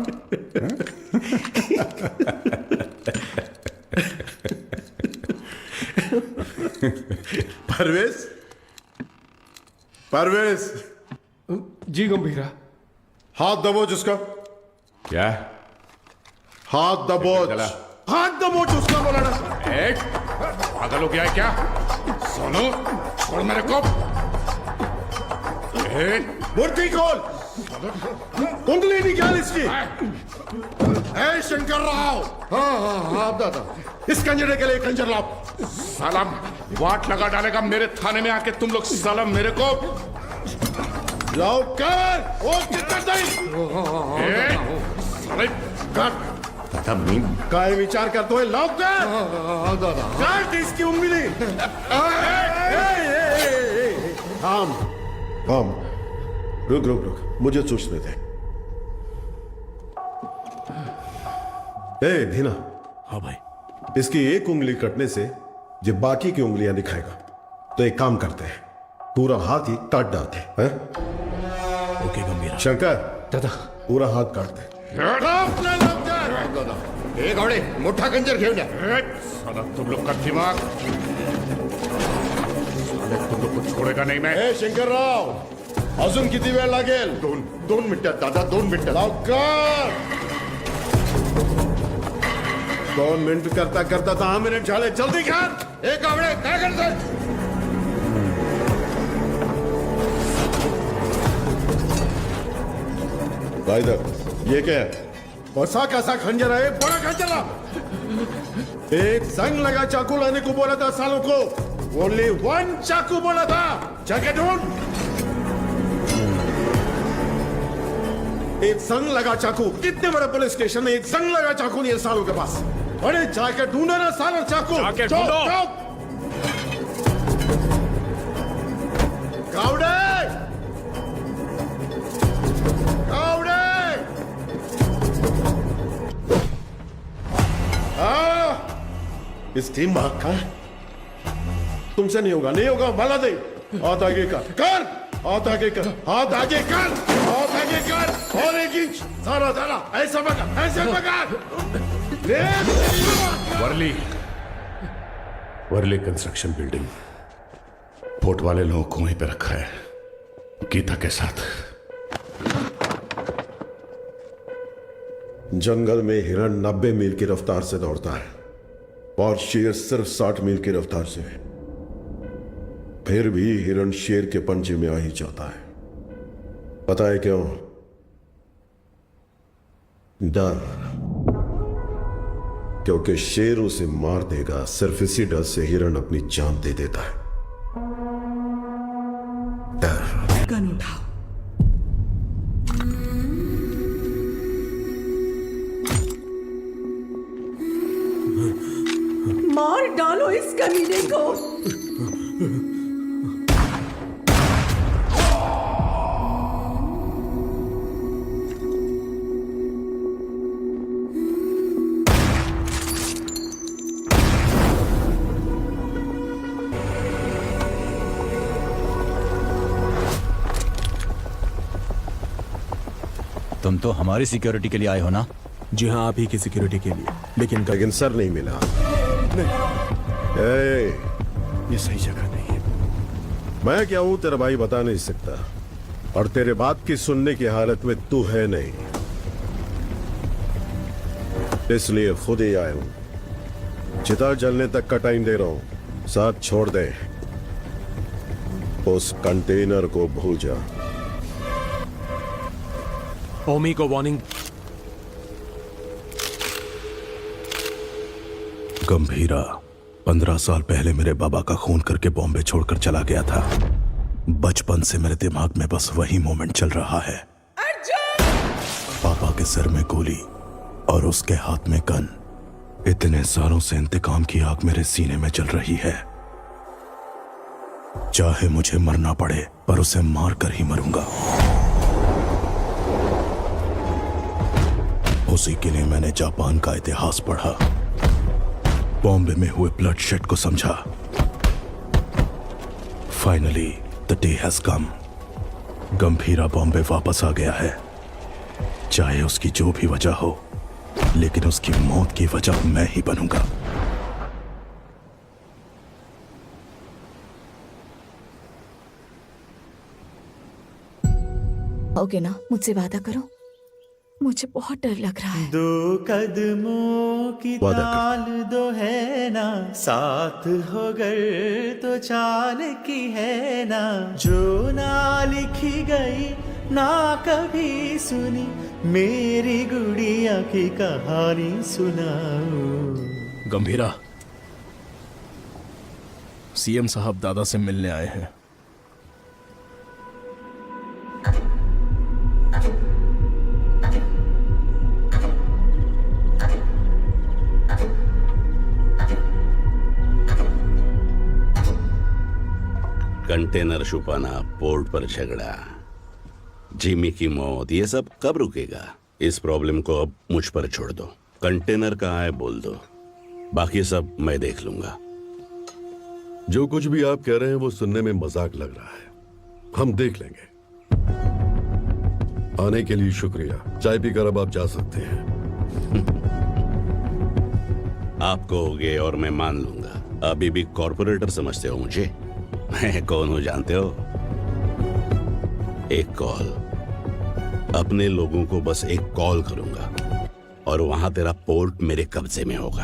परवेज, परवेज। जी गंभीरा। हाथ दबोच उसका। क्या? हाथ दबोच। हाथ दबोच उसका, बोला ना। एक पागल हो गया है क्या? सोनू, छोड़ मेरे को। मूर्ति खोल। कुंडली निकाल इसकी। ए शंकर राव। हाँ हाँ हाँ, दादा। इस कंजरे के लिए कंजर लाओ। साला वाट लगा डालेगा मेरे थाने में आके तुम लोग। साला मेरे को लाओ कर। वो कितना नहीं। काय विचार करतो है? लाओ कर। काट इसकी उंगली। थाम थाम, रुक रुक रुक, मुझे सोचने दे। ए धीना। हाँ भाई। इसकी एक उंगली कटने से जब बाकी की उंगलियां दिखाएगा, तो एक काम करते हैं, पूरा हाथ ही काट डालते हैं। ओके गंभीरा। शंकर, दादा पूरा हाथ काट दे। एक घोड़े मोठा कंजर घेऊन या। साला तुम लोग का दिमाग, साले तुम लोग को छोड़ेगा नहीं मैं। ए शंकर राव, अजून किती वेळ लागेल? दोन मिनिटात दादा, 2 मिनिटं. लवकर. 2 मिनिट करता करता 10 मिनिट झाले. जल्दी कर. एक आवडे काय करतोय? भाईदर, ये क्या है? बसा कैसा खंजर है? बड़ा खंजर ला. एक जंग लगा चाकू लाने को बोला था सालों को. ओनली 1 चाकू बोला था. जाके ढूंढ. एक संग लगा चाकू. कितने बड़े पुलिस स्टेशन में एक संग लगा चाकू नहीं है सालों के पास. अरे जाके ढूंढो ना सालों चाकू. जाके ढूंढो. गावड़े, गावड़े. इसकी मां का तुमसे नहीं होगा, नहीं होगा. भला दे. हाथ आगे कर. कर. हाथ आगे कर. हाथ आगे कर. हाथ आगे कर. और 1 इंच. सारा सारा ऐसा पकड़, ऐसे पकड़. Worli, Worli construction building. Port वाले लोगों को वहीं पे रखा है, गीता के साथ. जंगल में हिरण 90 मील की रफ्तार से दौड़ता है और शेर सिर्फ 60 मील की रफ्तार से. फिर भी हिरण शेर के पंजे में आ ही जाता है. पता है क्यों? डर. क्योंकि शेर उसे मार देगा. सिर्फ इसी डर से हिरण अपनी जान दे देता है. डर. गन उठाओ. मार डालो इस कमीने को. तुम तो हमारी सिक्योरिटी के लिए आए हो ना? जी हाँ, आप ही की सिक्योरिटी के लिए. लेकिन सर नहीं मिला. नहीं. ये सही जगह नहीं है। मैं क्या हूं तेरा भाई बता नहीं सकता, और तेरे बात की सुनने की हालत में तू है नहीं, इसलिए खुद ही आया हूं। चिता जलने तक का टाइम दे रहा हूं, साथ छोड़ दे, उस कंटेनर को भूल जा। ओमी को वार्निंग। गंभीरा 15 साल पहले मेरे बाबा का खून करके बॉम्बे छोड़कर चला गया था। बचपन से मेरे दिमाग में बस वही मोमेंट चल रहा है। पापा के सर में गोली और उसके हाथ में गन। इतने सालों से इंतकाम की आग मेरे सीने में जल रही है। चाहे मुझे मरना पड़े, पर उसे मार कर ही मरूंगा। उसी के लिए मैंने जापान का इतिहास पढ़ा, बॉम्बे में हुए ब्लडशेड को समझा। Finally the day has come. Gambhira Bombay वापस आ गया है। चाहे उसकी जो भी वजह हो, लेकिन उसकी मौत की वजह मैं ही बनूंगा। ओके ना, मुझसे वादा करो, मुझे बहुत डर लग रहा है। 2 कदमों की ताल दो है ना, साथ हो गर तो चाल की है ना, जो ना लिखी गई ना कभी सुनी, मेरी गुड़िया की कहानी सुनाओ। गंभीरा, सीएम साहब दादा से मिलने आए हैं। कंटेनर छुपाना, पोर्ट पर झगड़ा, जिमी की मौत, ये सब कब रुकेगा? इस प्रॉब्लम को अब मुझ पर छोड़ दो। कंटेनर कहाँ है बोल दो, बाकी सब मैं देख लूंगा। जो कुछ भी आप कह रहे हैं वो सुनने में मजाक लग रहा है, हम देख लेंगे। आने के लिए शुक्रिया। चाय पीकर अब आप जा सकते हैं। आप कहोगे और मैं मान लूंगा। अभी भी कॉर्पोरेटर समझते हो मुझे? मैं कौन हूं जानते हो? एक कॉल, अपने लोगों को बस एक कॉल करूंगा और वहां तेरा पोर्ट मेरे कब्जे में होगा।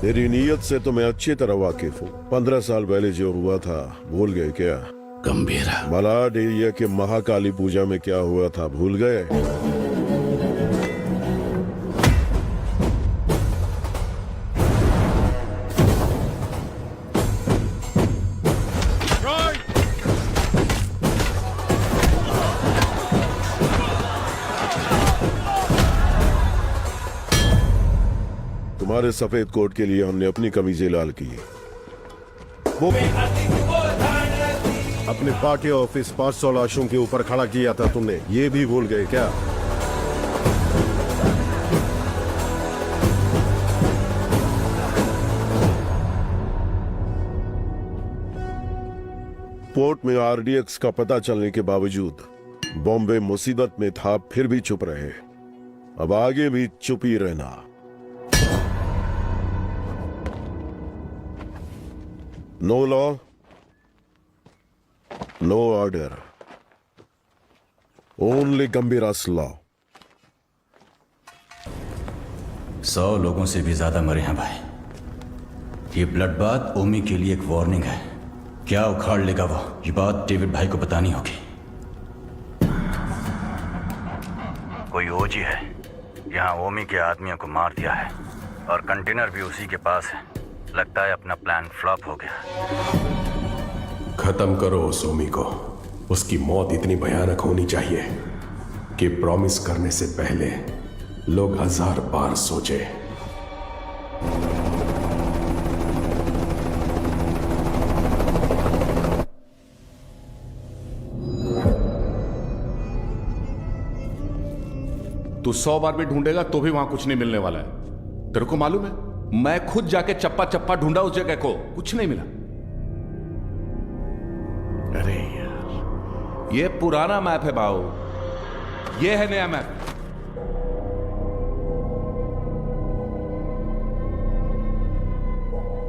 तेरी नीयत से तो मैं अच्छी तरह वाकिफ हूँ। 15 साल पहले जो हुआ था भूल गए क्या? गंभीरा, मलाड एरिया के महाकाली पूजा में क्या हुआ था भूल गए? तुम्हारे सफेद कोट के लिए हमने अपनी कमीजें लाल की। वो अपने पार्टी ऑफिस 500 लाशों के ऊपर खड़ा किया था तुमने, ये भी भूल गए क्या? पोर्ट में आरडीएक्स का पता चलने के बावजूद बॉम्बे मुसीबत में था, फिर भी चुप रहे। अब आगे भी चुप ही रहना। No law, no order, only Gambhira's law. 100 लोगों से भी ज्यादा मरे हैं भाई। ये ब्लड बात ओमी के लिए एक वार्निंग है। क्या उखाड़ लेगा वो, ये बात डेविड भाई को बतानी होगी। कोई ओजी है यहाँ ओमी के आदमियों को मार दिया है और कंटेनर भी उसी के पास है। लगता है अपना प्लान फ्लॉप हो गया। खत्म करो उस ओमी को। उसकी मौत इतनी भयानक होनी चाहिए कि प्रॉमिस करने से पहले लोग 1000 बार सोचे। तू 100 बार भी ढूंढेगा तो भी वहां कुछ नहीं मिलने वाला है। तेरे को मालूम है, मैं खुद जाके चप्पा चप्पा ढूंढा उस जगह को, कुछ नहीं मिला। अरे यार, ये पुराना मैप है बाऊ, ये है नया मैप।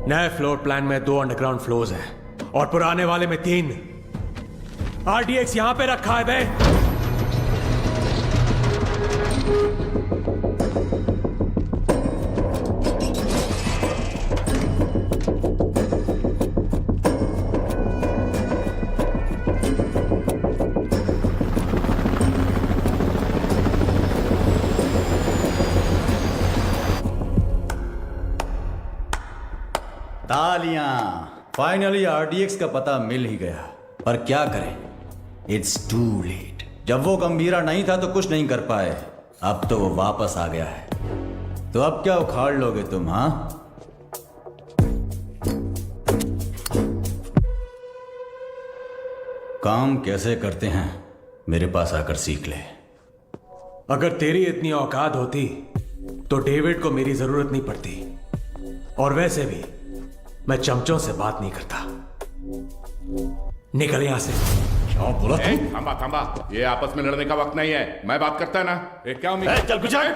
नए फ्लोर प्लान में 2 अंडरग्राउंड फ्लोर्स हैं और पुराने वाले में 3। आरडीएक्स यहां पे रखा है बे। तालियां। फाइनली आरडीएक्स का पता मिल ही गया, पर क्या करें, इट्स टू लेट। जब वो गंभीरा नहीं था तो कुछ नहीं कर पाए, अब तो वो वापस आ गया है। तो अब क्या उखाड़ लोगे तुम? हाँ, काम कैसे करते हैं मेरे पास आकर सीख ले। अगर तेरी इतनी औकात होती तो डेविड को मेरी जरूरत नहीं पड़ती, और वैसे भी मैं चमचों से बात नहीं करता। निकल यहां से। क्या बोला तुम? थांबा थांबा, ये आपस में लड़ने का वक्त नहीं है, मैं बात करता है ना। क्या उम्मीद? चल गुजर।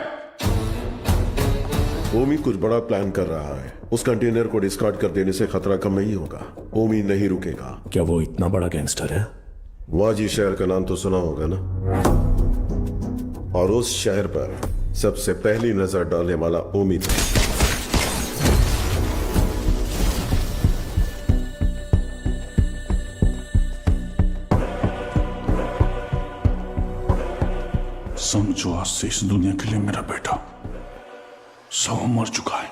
ओमी कुछ बड़ा प्लान कर रहा है। उस कंटेनर को डिस्कार्ड कर देने से खतरा कम नहीं होगा। ओमी नहीं रुकेगा। क्या वो इतना बड़ा गैंगस्टर है? वाजी शहर का नाम तो सुना होगा ना, और उस शहर पर सबसे पहली नजर डालने वाला ओमी था। समझो आज से इस दुनिया के लिए मेरा बेटा 100 मर चुका है।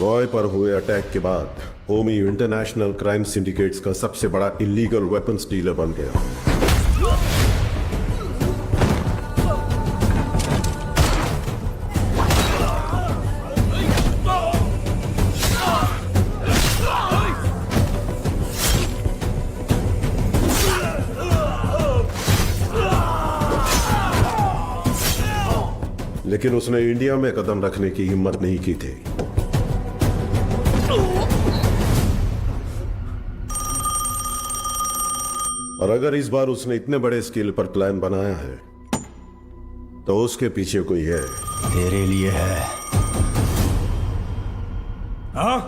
रॉय पर हुए अटैक के बाद ओमी इंटरनेशनल क्राइम सिंडिकेट्स का सबसे बड़ा इलीगल वेपन्स डीलर बन गया। लेकिन उसने इंडिया में कदम रखने की हिम्मत नहीं की थी। और अगर इस बार उसने इतने बड़े स्केल पर प्लान बनाया है तो उसके पीछे कोई है। तेरे लिए है। हाँ?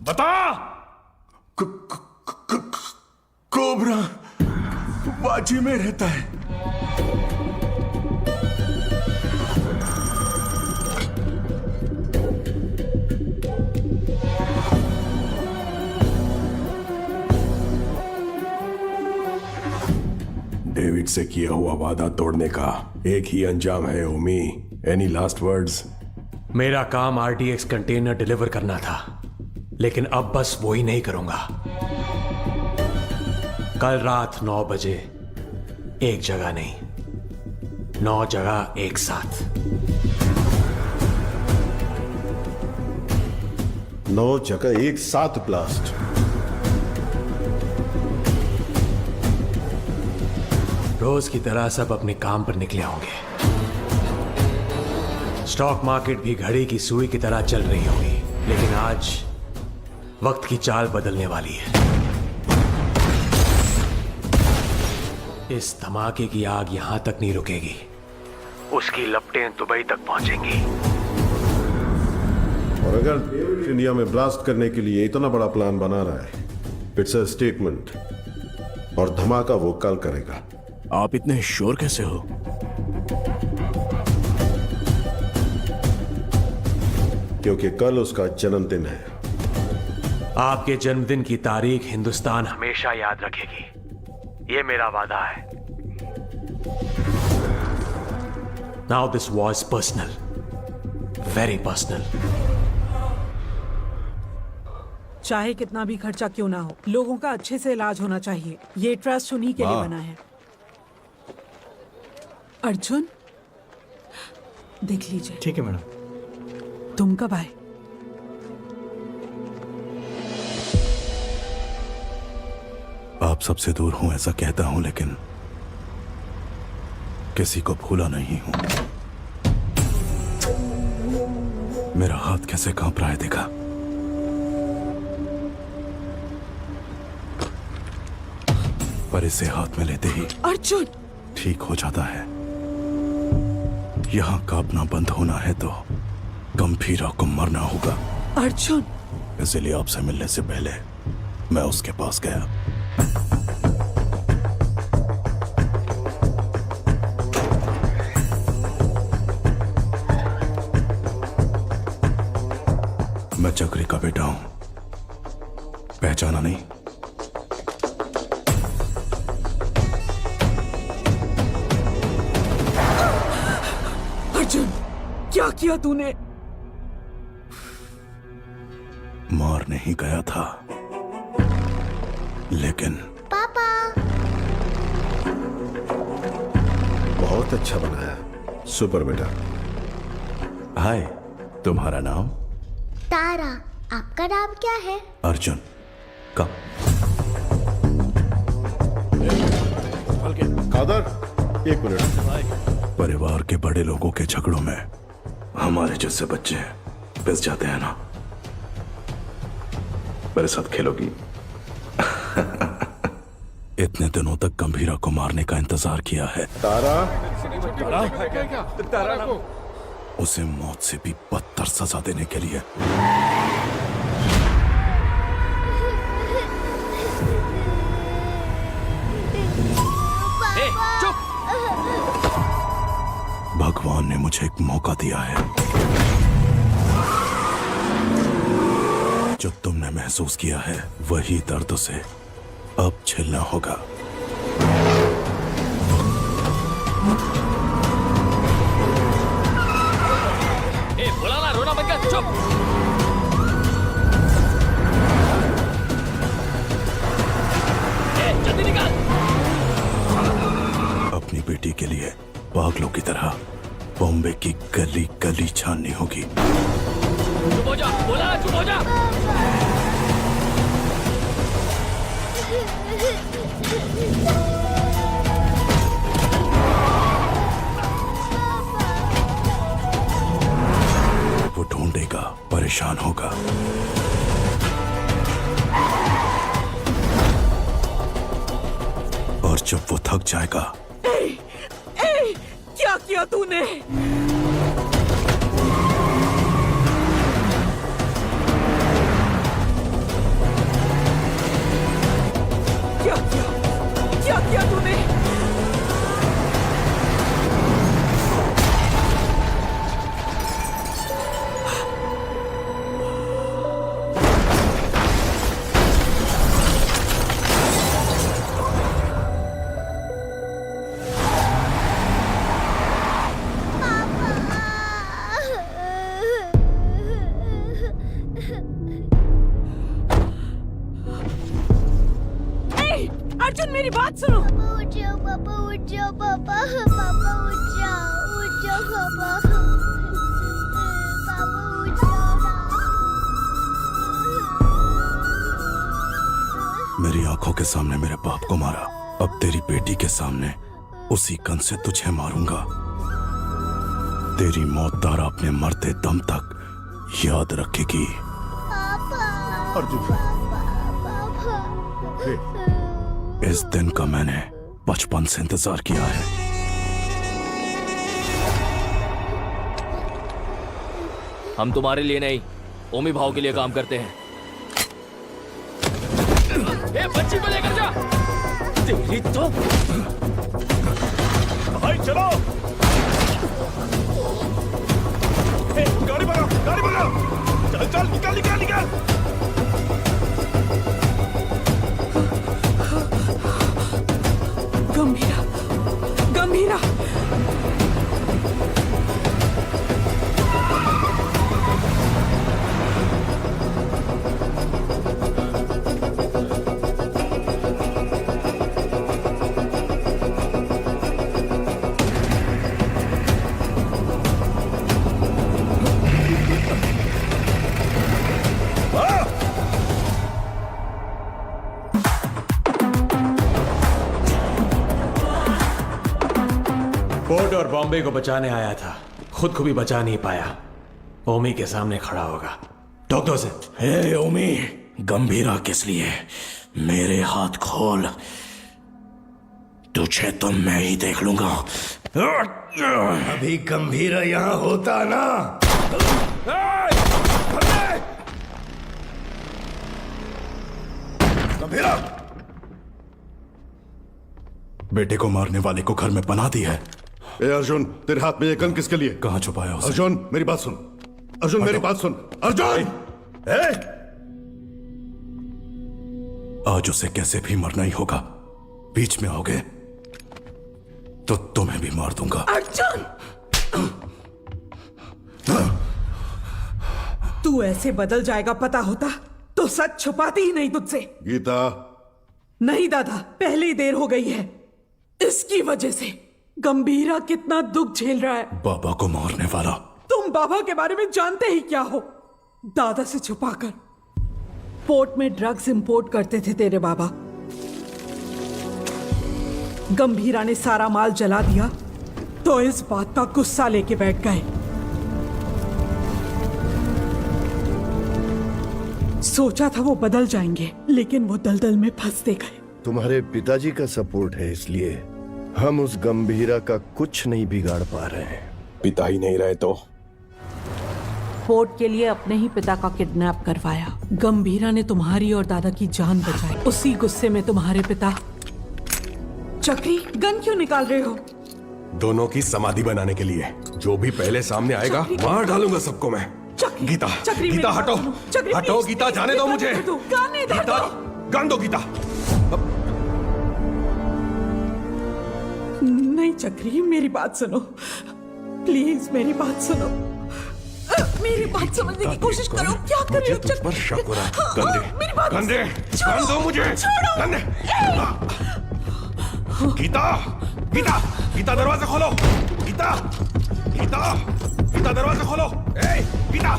बता। कोबरा बाजी में रहता है। डेविड से किया हुआ वादा तोड़ने का एक ही अंजाम है ओमी। Any last words? मेरा काम आरडीएक्स कंटेनर डिलीवर करना था, लेकिन अब बस वो ही नहीं करूंगा। कल रात 9 बजे एक जगह नहीं, 9 जगह एक साथ। 9 जगह एक साथ ब्लास्ट। रोज की तरह सब अपने काम पर निकले होंगे। स्टॉक मार्केट भी घड़ी की सुई की तरह चल रही होगी, लेकिन आज वक्त की चाल बदलने वाली है। इस धमाके की आग यहां तक नहीं रुकेगी, उसकी लपटें दुबई तक पहुंचेंगी। और अगर इंडिया में ब्लास्ट करने के लिए इतना बड़ा प्लान बना रहा है, इट्स अ स्टेटमेंट, और धमाका वो कल करेगा। आप इतने श्योर कैसे हो? क्योंकि कल उसका जन्मदिन है। आपके जन्मदिन की तारीख हिंदुस्तान हमेशा याद रखेगी, ये मेरा वादा है। Now this was personal, very personal. चाहे कितना भी खर्चा क्यों ना हो, लोगों का अच्छे से इलाज होना चाहिए। ये ट्रस्ट उन्हीं के लिए बना है। अर्जुन, देख लीजिए। ठीक है मैडम। तुम कब आए? आप सबसे दूर हूं ऐसा कहता हूं, लेकिन किसी को भूला नहीं हूं। मेरा हाथ कैसे कांप रहा है देखा? पर इसे हाथ में लेते ही अर्जुन, ठीक हो जाता है। यहां कांपना बंद होना है तो गंभीरा को मरना होगा। अर्जुन, इसलिए आपसे मिलने से पहले मैं उसके पास गया। मैं चक्री का बेटा हूं, पहचाना नहीं? अर्जुन, क्या किया तूने? मार नहीं गया था, लेकिन पापा। बहुत अच्छा बनाया, सुपर बेटा। हाय, तुम्हारा नाम? तारा। आपका नाम क्या है? अर्जुन। कब? कादर, एक मिनट। परिवार के बड़े लोगों के झगड़ों में हमारे जैसे बच्चे पिस जाते हैं ना। मेरे साथ खेलोगी? इतने दिनों तक गंभीरा को मारने का इंतजार किया है। तारा, उसे मौत से भी बदतर सजा देने के लिए। चुप! भगवान ने मुझे एक मौका दिया है। जो तुमने महसूस किया है वही दर्द से अब झेलना होगा। बुलाना, रोना मत कर, चुप! जल्दी निकाल! अपनी बेटी के लिए पागलों की तरह बॉम्बे की गली गली छाननी होगी। चुप हो जा, बोला ना, चुप हो जा! वो ढूंढेगा, परेशान होगा। और जब वो थक जाएगा। क्या किया तूने? क्या किया तूने? अर्जुन, मेरी बात सुनो। पापा उठ जाओ, पापा उठ जाओ, पापा पापा उठ जाओ पापा। पापा उठ जाओ ना। मेरी आंखों के सामने मेरे बाप को मारा, अब तेरी बेटी के सामने उसी गन से तुझे मारूंगा। तेरी मौत तारा अपने मरते दम तक याद रखेगी। अर्जुन, इस दिन का मैंने बचपन से इंतजार किया है। हम तुम्हारे लिए नहीं, ओमी भाव के लिए काम करते हैं। ए, बच्ची को लेकर जा। तेरी तो भाई चलो। ए, गाड़ी भगाओ, गाड़ी भगाओ। चल चल, निकाल निकाल निकाल। गंभीरा, गंभीरा। पोर्ट और बॉम्बे को बचाने आया था, खुद को भी बचा नहीं पाया। ओमी के सामने खड़ा होगा। ठोक दो उसे। हे ओमी, गंभीरा किस लिए? मेरे हाथ खोल, तुझे तो मैं ही देख लूंगा। अभी गंभीरा यहाँ होता ना। गंभीरा, बेटे को मारने वाले को घर में पनाह दी है। ए अर्जुन, तेरे हाथ में ये गन किसके लिए? कहाँ छुपाया उसे? अर्जुन मेरी बात सुन, अर्जुन मेरी बात सुन, अर्जुन! आज उसे कैसे भी मरना ही होगा। बीच में आओगे तो तुम्हें भी मार दूंगा। अर्जुन, तू ऐसे बदल जाएगा पता होता तो सच छुपाती ही नहीं तुझसे। गीता। नहीं दादा, पहले ही देर हो गई है। इसकी वजह से गंभीरा कितना दुख झेल रहा है। बाबा को मारने वाला। तुम बाबा के बारे में जानते ही क्या हो? दादा से छुपाकर पोर्ट में ड्रग्स इंपोर्ट करते थे तेरे बाबा। गंभीरा ने सारा माल जला दिया तो इस बात का गुस्सा लेके बैठ गए। सोचा था वो बदल जाएंगे, लेकिन वो दलदल में फंसते गए। तुम्हारे पिताजी का सपोर्ट है, इसलिए हम उस गंभीरा का कुछ नहीं बिगाड़ पा रहे हैं। पिता ही नहीं रहे तो? पोर्ट के लिए अपने ही पिता का किडनैप करवाया। गंभीरा ने तुम्हारी और दादा की जान बचाई। उसी गुस्से में तुम्हारे पिता। चक्री, गन क्यों निकाल रहे हो? दोनों की समाधि बनाने के लिए। जो भी पहले सामने आएगा मार डालूंगा सबको मैं। गीता, गीता हटो, हटो गीता, जाने दो मुझे। गीता, गन दो गीता। नहीं चक्री, मेरी बात सुनो प्लीज, मेरी बात सुनो। मेरी बात समझने की कोशिश करो। क्या कर रहे हो? तुझ पर शक हो रहा है। मेरी बात गंदे, गन दो मुझे। गंदे। गीता, गीता, गीता दरवाजा खोलो। गीता, गीता, गीता दरवाजा खोलो। ए, गीता,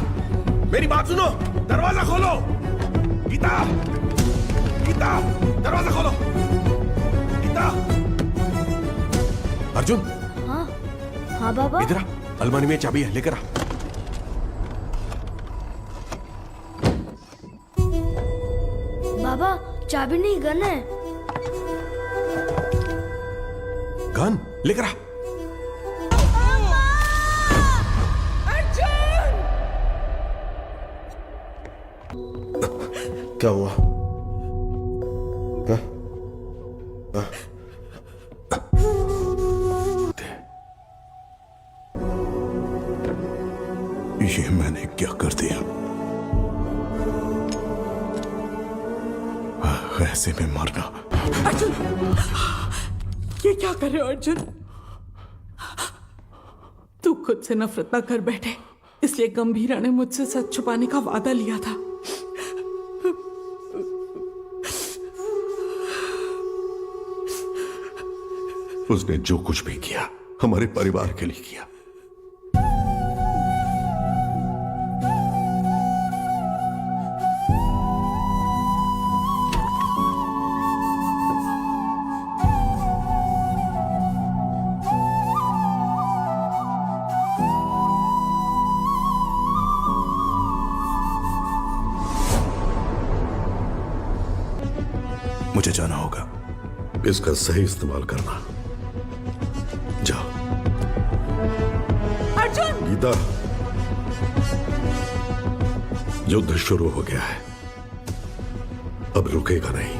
मेरी बात सुनो, दरवाजा खोलो। गीता, गीता, दरवाजा खोलो। गीता। अर्जुन। हाँ, हाँ बाबा। इधर आ, अलमारी में चाबी है, लेकर आ। बाबा, चाबी नहीं, गन है। गन लेकर आ। क्या हुआ? हाँ? हाँ? ये मैंने क्या कर दिया? ऐसे में मारना। अर्जुन, ये क्या कर रहे हो अर्जुन? तू खुद से नफरत ना कर बैठे, इसलिए गंभीरा ने मुझसे सच छुपाने का वादा लिया था। उसने जो कुछ भी किया हमारे परिवार के लिए किया। मुझे जाना होगा। इसका सही इस्तेमाल करना। जाओ। अर्जुन! गीता, युद्ध शुरू हो गया है, अब रुकेगा नहीं।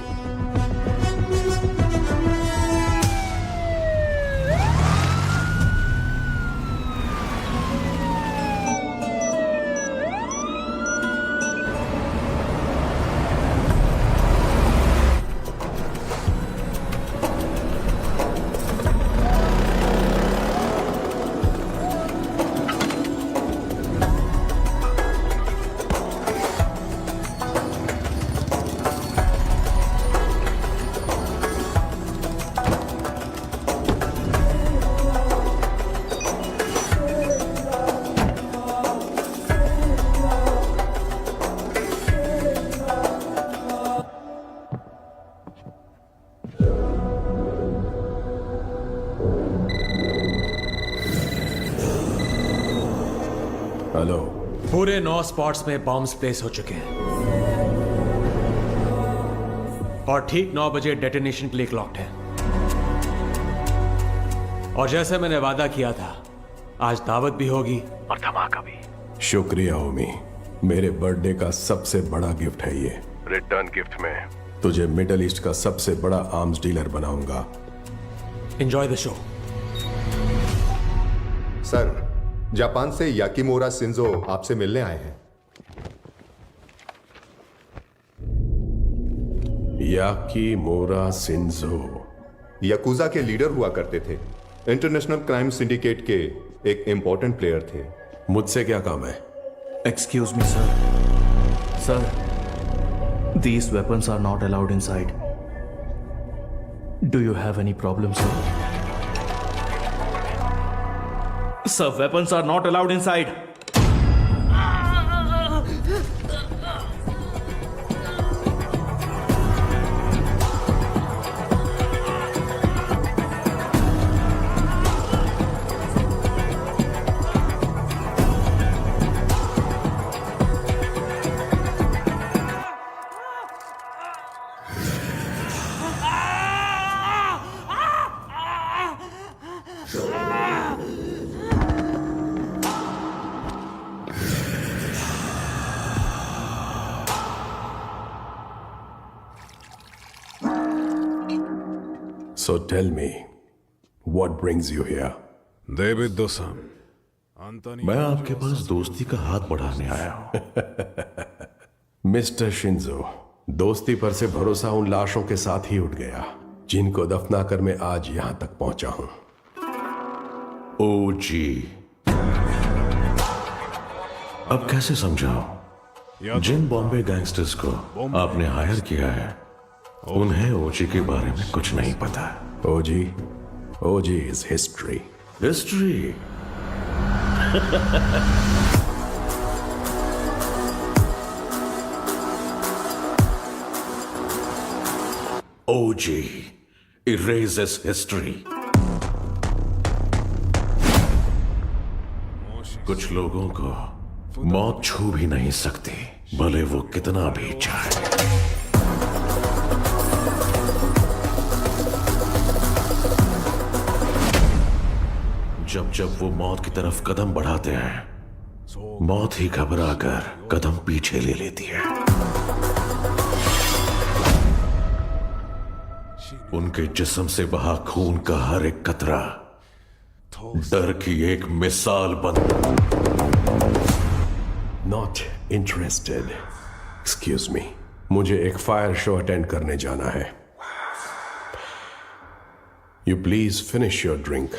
पूरे 9 स्पॉट्स में बॉम्ब्स प्लेस हो चुके हैं और ठीक 9 बजे डेटोनेशन के लिए क्लॉक्ड है। और जैसे मैंने वादा किया था, आज दावत भी होगी और धमाका भी। शुक्रिया ओमी, मेरे बर्थडे का सबसे बड़ा गिफ्ट है ये। रिटर्न गिफ्ट में तुझे मिडल ईस्ट का सबसे बड़ा आर्म्स डीलर बनाऊंगा। Enjoy the show. Sir, Japan से याकीमोरा शिंजो आपसे मिलने आए हैं। याकीमोरा शिंजो याकुजा के लीडर हुआ करते थे। इंटरनेशनल क्राइम सिंडिकेट के एक इंपॉर्टेंट प्लेयर थे। मुझसे क्या काम है? Excuse me, sir. Sir, these weapons are not allowed inside. Do you have any problem, sir? Sir, weapons are not allowed inside. So tell me, what brings you here? देविद-san, मैं आपके पास दोस्ती का हाथ बढ़ाने आया हूं। मिस्टर शिंजो, दोस्ती पर से भरोसा उन लाशों के साथ ही उठ गया जिनको दफनाकर मैं आज यहां तक पहुंचा हूं। ओ जी, अब कैसे समझाओ? जिन बॉम्बे गैंगस्टर्स को आपने हायर किया है, उन्हें ओजी के बारे में कुछ नहीं पता। OG is history. History? OG erases history. कुछ लोगों को मौत छू भी नहीं सकती, भले वो कितना भी चाहे। जब वो मौत की तरफ कदम बढ़ाते हैं, मौत ही घबरा कर कदम पीछे ले लेती है। उनके जिस्म से बहा खून का हर एक कतरा डर की एक मिसाल बन। Not interested. एक्सक्यूज मी, मुझे एक फायर शो अटेंड करने जाना है। You please finish your drink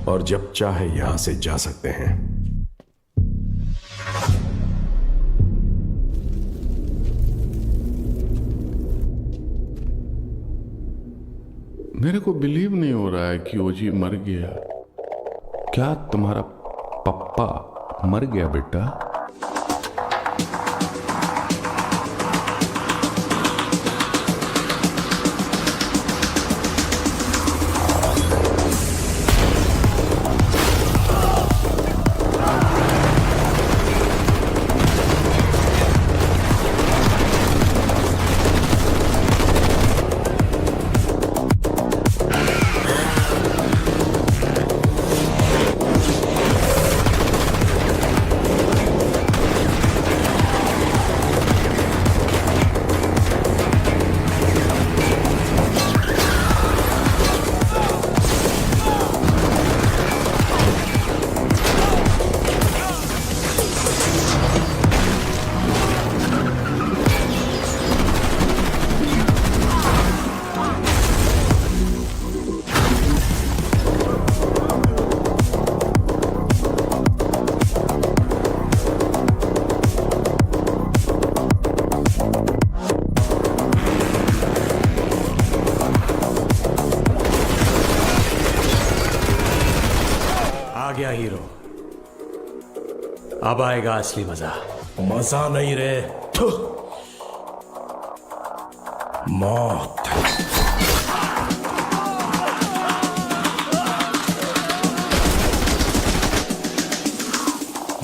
और जब चाहे यहां से जा सकते हैं। मेरे को बिलीव नहीं हो रहा है कि ओजी मर गया। क्या तुम्हारा पप्पा मर गया बेटा? गया हीरो, अब आएगा असली मजा। मजा नहीं रे, मौत।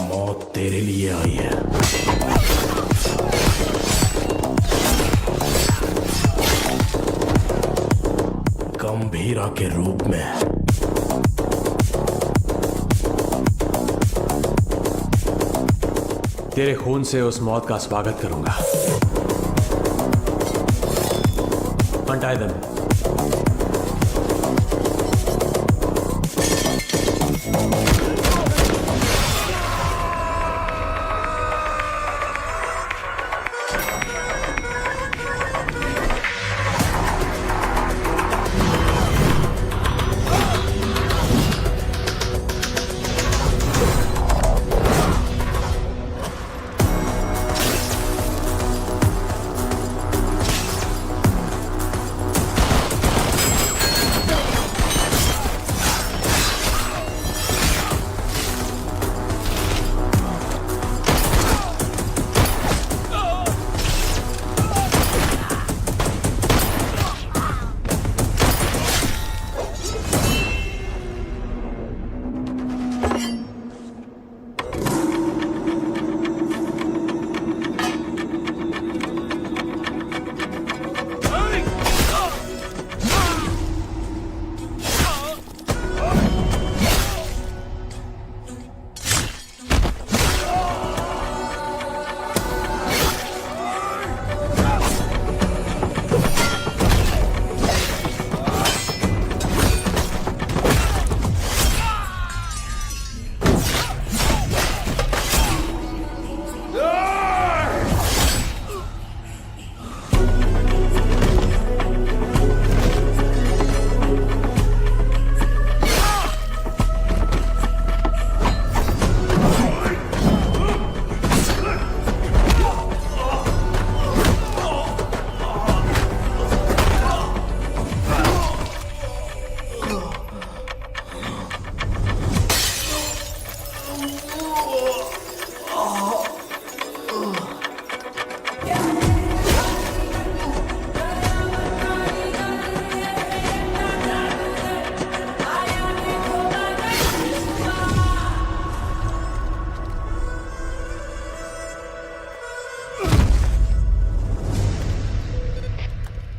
मौत मेरे लिए आई है। गंभीरा के रूप में। तेरे खून से उस मौत का स्वागत करूंगा। Untie them.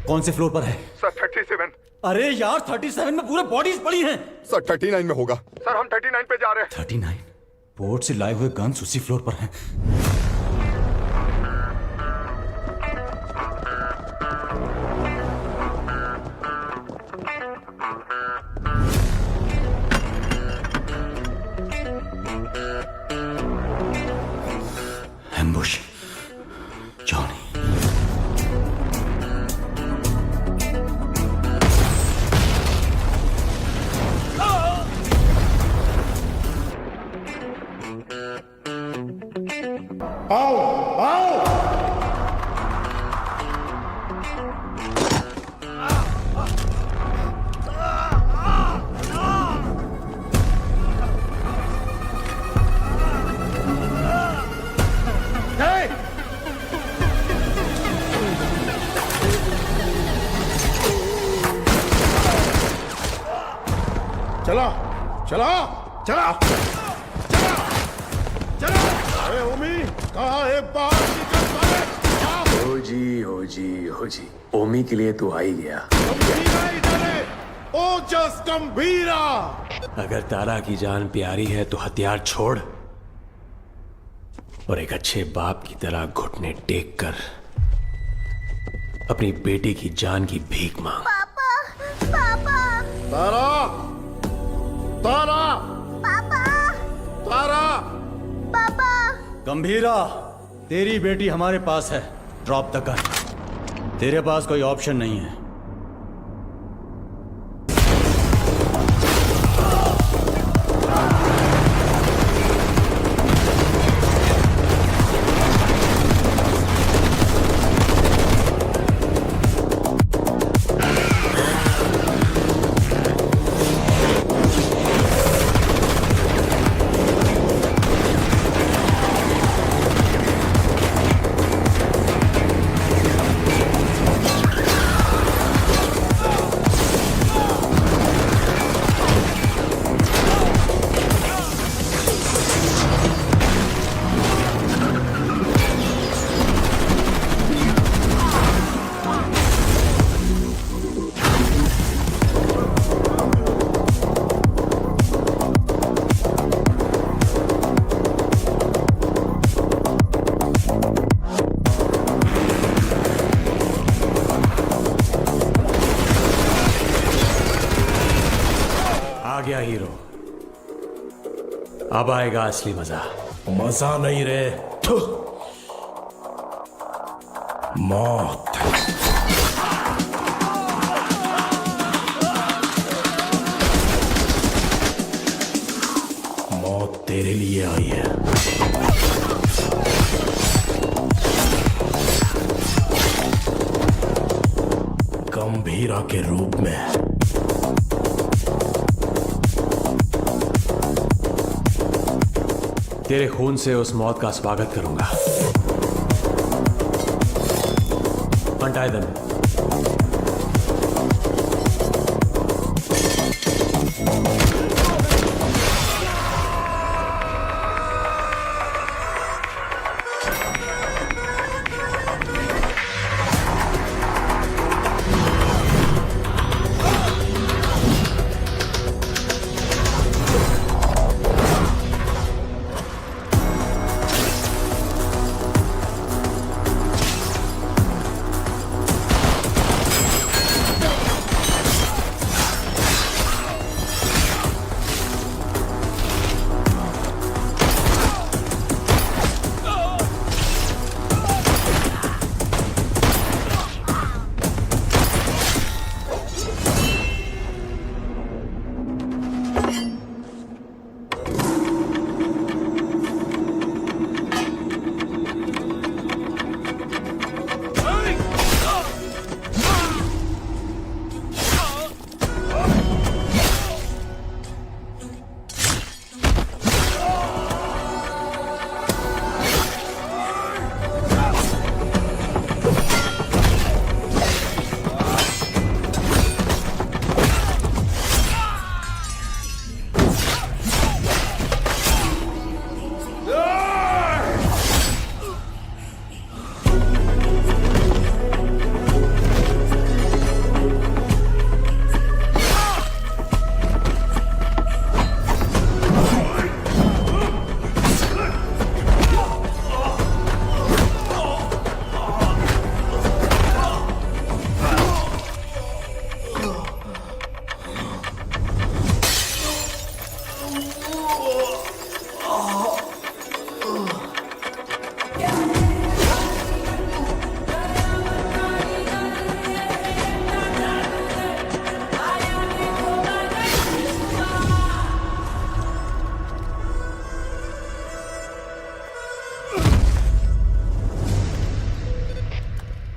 कौन से फ्लोर पर है? सर 37। अरे यार 37 में पूरे बॉडीज पड़ी हैं। सर 39 में होगा। सर हम 39 पे जा रहे हैं। 39? पोर्ट से लाए हुए गन्स उसी फ्लोर पर हैं। एम्बुश। जॉनी। आओ आओ चला चला चला चला चला। अरे ओमी कहा है? बाहर निकल साले। हो जी ओमी के लिए तो आ ही गया। गंभीरा इधर है। ओजस गंभीरा। अगर तारा की जान प्यारी है तो हथियार छोड़ और एक अच्छे बाप की तरह घुटने टेक कर अपनी बेटी की जान की भीख मांग। पापा तारा तारा पापा तारा। पापा गंभीरा, तेरी बेटी हमारे पास है। Drop the gun. तेरे पास कोई ऑप्शन नहीं है। अब आएगा असली मजा। मजा नहीं रे, मौत। मौत तेरे लिए आई है। गंभीरा के रूप में। तेरे खून से उस मौत का स्वागत करूंगा। Untie them.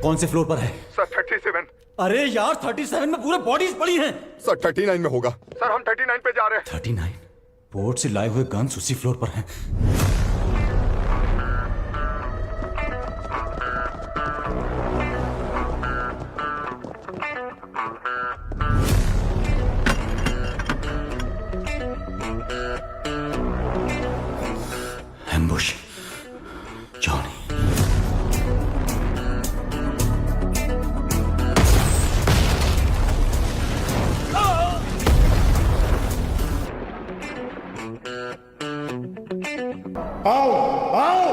कौन से फ्लोर पर है? सर 37। अरे यार 37 में पूरे बॉडीज पड़ी हैं। सर 39 में होगा। सर हम 39 पे जा रहे हैं। 39? पोर्ट से लाए हुए गन्स उसी फ्लोर पर हैं। एम्बुश। जॉनी। आओ आओ।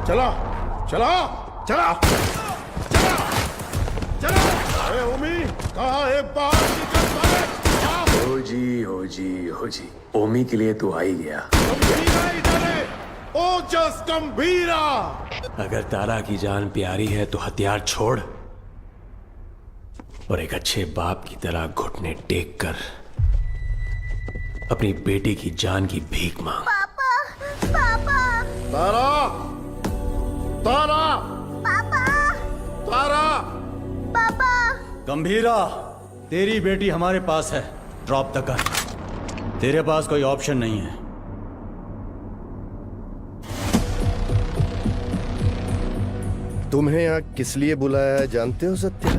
चला चला चला चला चला। अरे ओमी कहाँ है? हो जी ओमी के लिए तू आ ही गया। ओ जस गंभीरा। अगर तारा की जान प्यारी है तो हथियार छोड़ और एक अच्छे बाप की तरह घुटने टेक कर अपनी बेटी की जान की भीख मांग। पापा पापा तारा तारा पापा तारा। पापा गंभीरा, तेरी बेटी हमारे पास है। Drop the gun. तेरे पास कोई ऑप्शन नहीं है। तुम्हें यहाँ किस लिए बुलाया है जानते हो सत्या?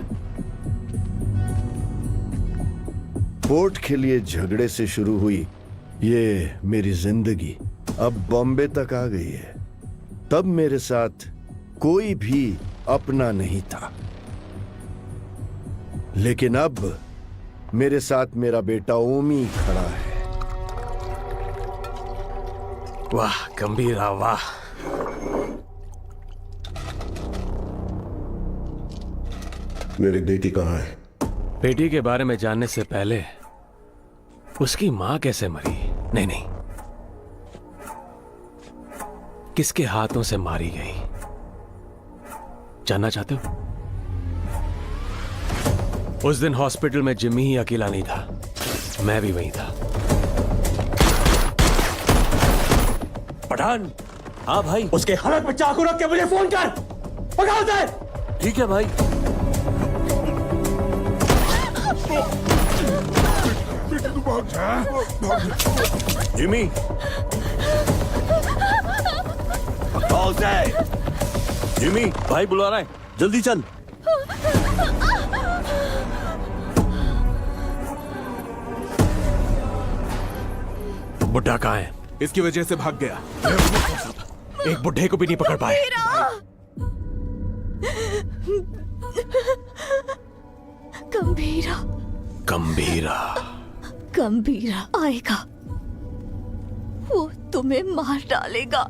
पोर्ट के लिए झगड़े से शुरू हुई ये मेरी जिंदगी अब बॉम्बे तक आ गई है। तब मेरे साथ कोई भी अपना नहीं था। लेकिन अब मेरे साथ मेरा बेटा ओमी खड़ा है। वाह गंभीरा वाह। मेरी बेटी कहाँ है? बेटी के बारे में जानने से पहले उसकी मां कैसे मरी, नहीं, किसके हाथों से मारी गई, जानना चाहते हो? उस दिन हॉस्पिटल में जिम्मी ही अकेला नहीं था, मैं भी वहीं था। पठान, हाँ भाई। उसके हालत में चाकू रख के मुझे फोन कर। पकड़ दे। ठीक है भाई। जिमी, पकड़ दे। जिमी, भाई बुला रहा है, जल्दी चल। बुड्ढा कहाँ है? इसकी वजह से भाग गया। एक बुड्ढे को भी नहीं पकड़ पाए। गंभीरा गंभीरा गंभीरा आएगा, वो तुम्हें मार डालेगा।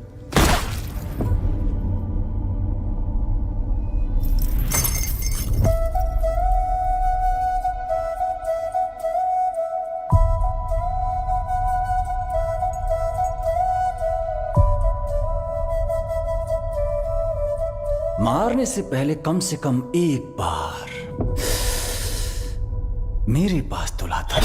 मारने से पहले कम से कम एक बार मेरे पास तो लाता।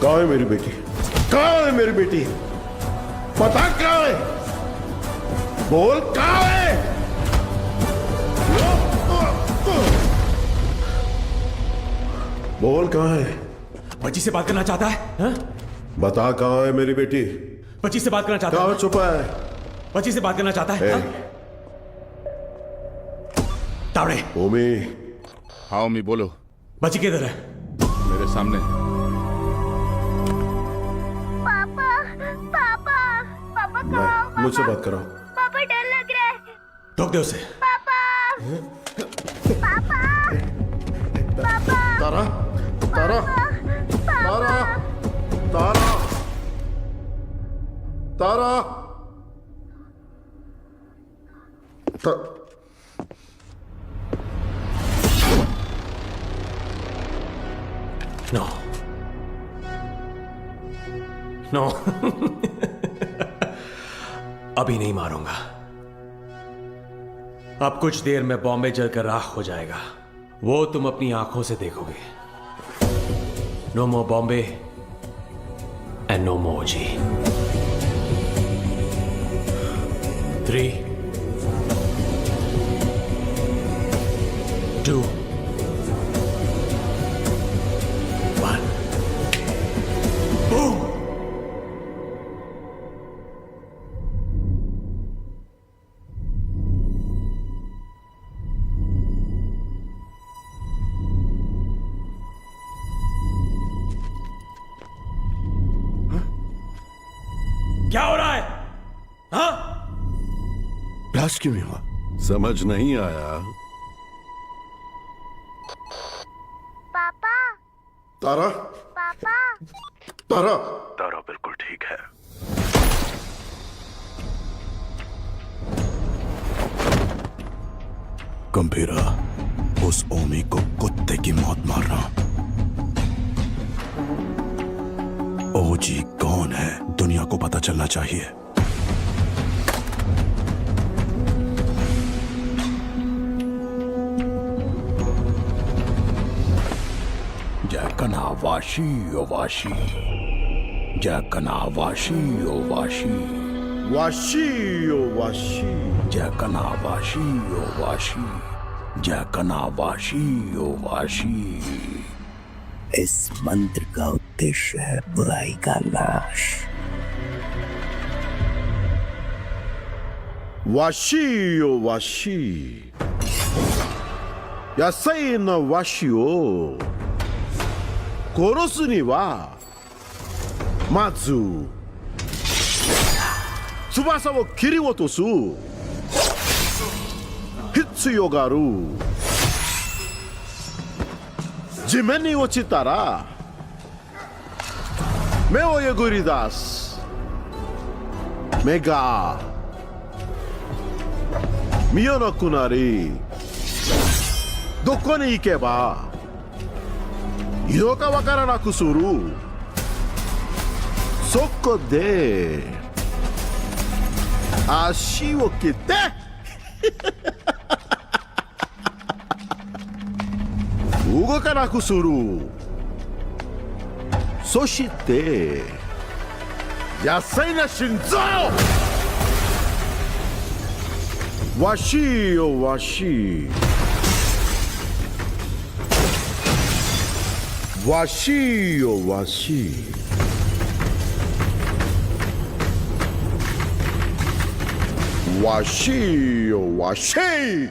कहाँ है मेरी बेटी? कहाँ है मेरी बेटी? पता कहाँ है? बोल कहाँ है? बोल कहाँ है? बच्ची से बात करना चाहता है? हा? बता कहाँ है मेरी बेटी? बच्ची से बात करना चाहता है? कहाँ छुपा है? बच्ची से बात करना चाहता है? तावड़े। ओमी। हाँ ओमी बोलो। बच्ची किधर है? मेरे सामने। मुझसे बात कराओ। पापा डर लग रहा है। ठोक दे उसे। पापा पापा पापा तारा तारा तारा तारा तारा नो नो अभी नहीं मारूंगा। अब कुछ देर में बॉम्बे जलकर राख हो जाएगा, वो तुम अपनी आंखों से देखोगे। No more Bombay and no more जी। 3, 2, 1 बूम। क्या हो रहा है? हाँ? ब्लास्ट क्यों नहीं हुआ? समझ नहीं आया। पापा तारा पापा तारा तारा बिल्कुल ठीक है। गंभीरा, उस ओमी को कुत्ते की मौत मारना। ओजी कौन है दुनिया को पता चलना चाहिए। वाशी ओ वाशी जकना वाशी ओ वाशी वाशी ओ वाशी जकना वाशी ओ वाशी जकना वाशी ओ वाशी। इस मंत्र का उद्देश्य है बुराई का नाश। वाशी ओ वाशी यासाई न वाशी ओ कोरोसु ni wa mazu tsubasa wo kiriwotosu hitsuyo ga aru jimen ni ochitara me o yeguridasu me ga Miyonaku nari doko ni ikeba ido ka wakaranaku suru soko de ashi wo kite ugokanaku suru soshite yasai na shinzo washi o washi washi o washi washi o washi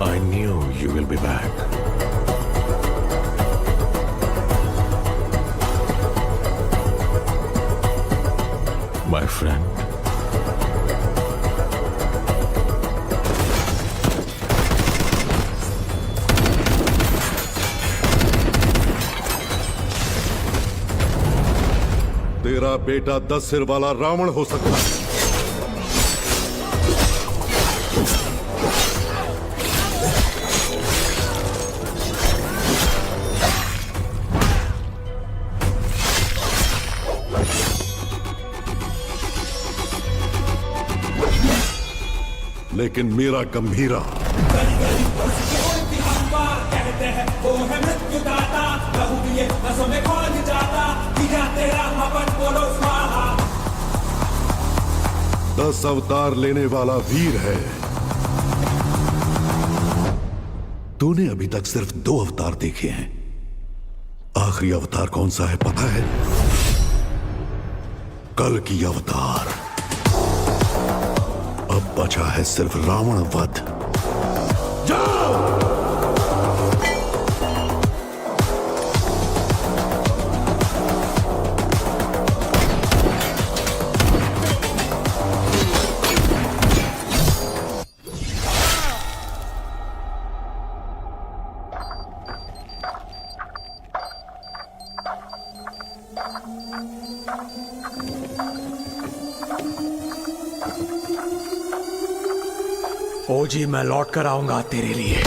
I knew you will be back. My friend. तेरा बेटा 10 सिर वाला रावण हो सकता है, लेकिन मेरा गंभीरा कहते हैं वो है मृत्युदाता, लहू पिए नसों में खोज जाता, किया तेरा हवन बोलो स्वाहा। 10 अवतार लेने वाला वीर है। तूने अभी तक सिर्फ 2 अवतार देखे हैं। आखिरी अवतार कौन सा है पता है? कल की अवतार। अब बचा है सिर्फ रावण वध। जाओ! ओजी मैं लौट कर आऊंगा तेरे लिए।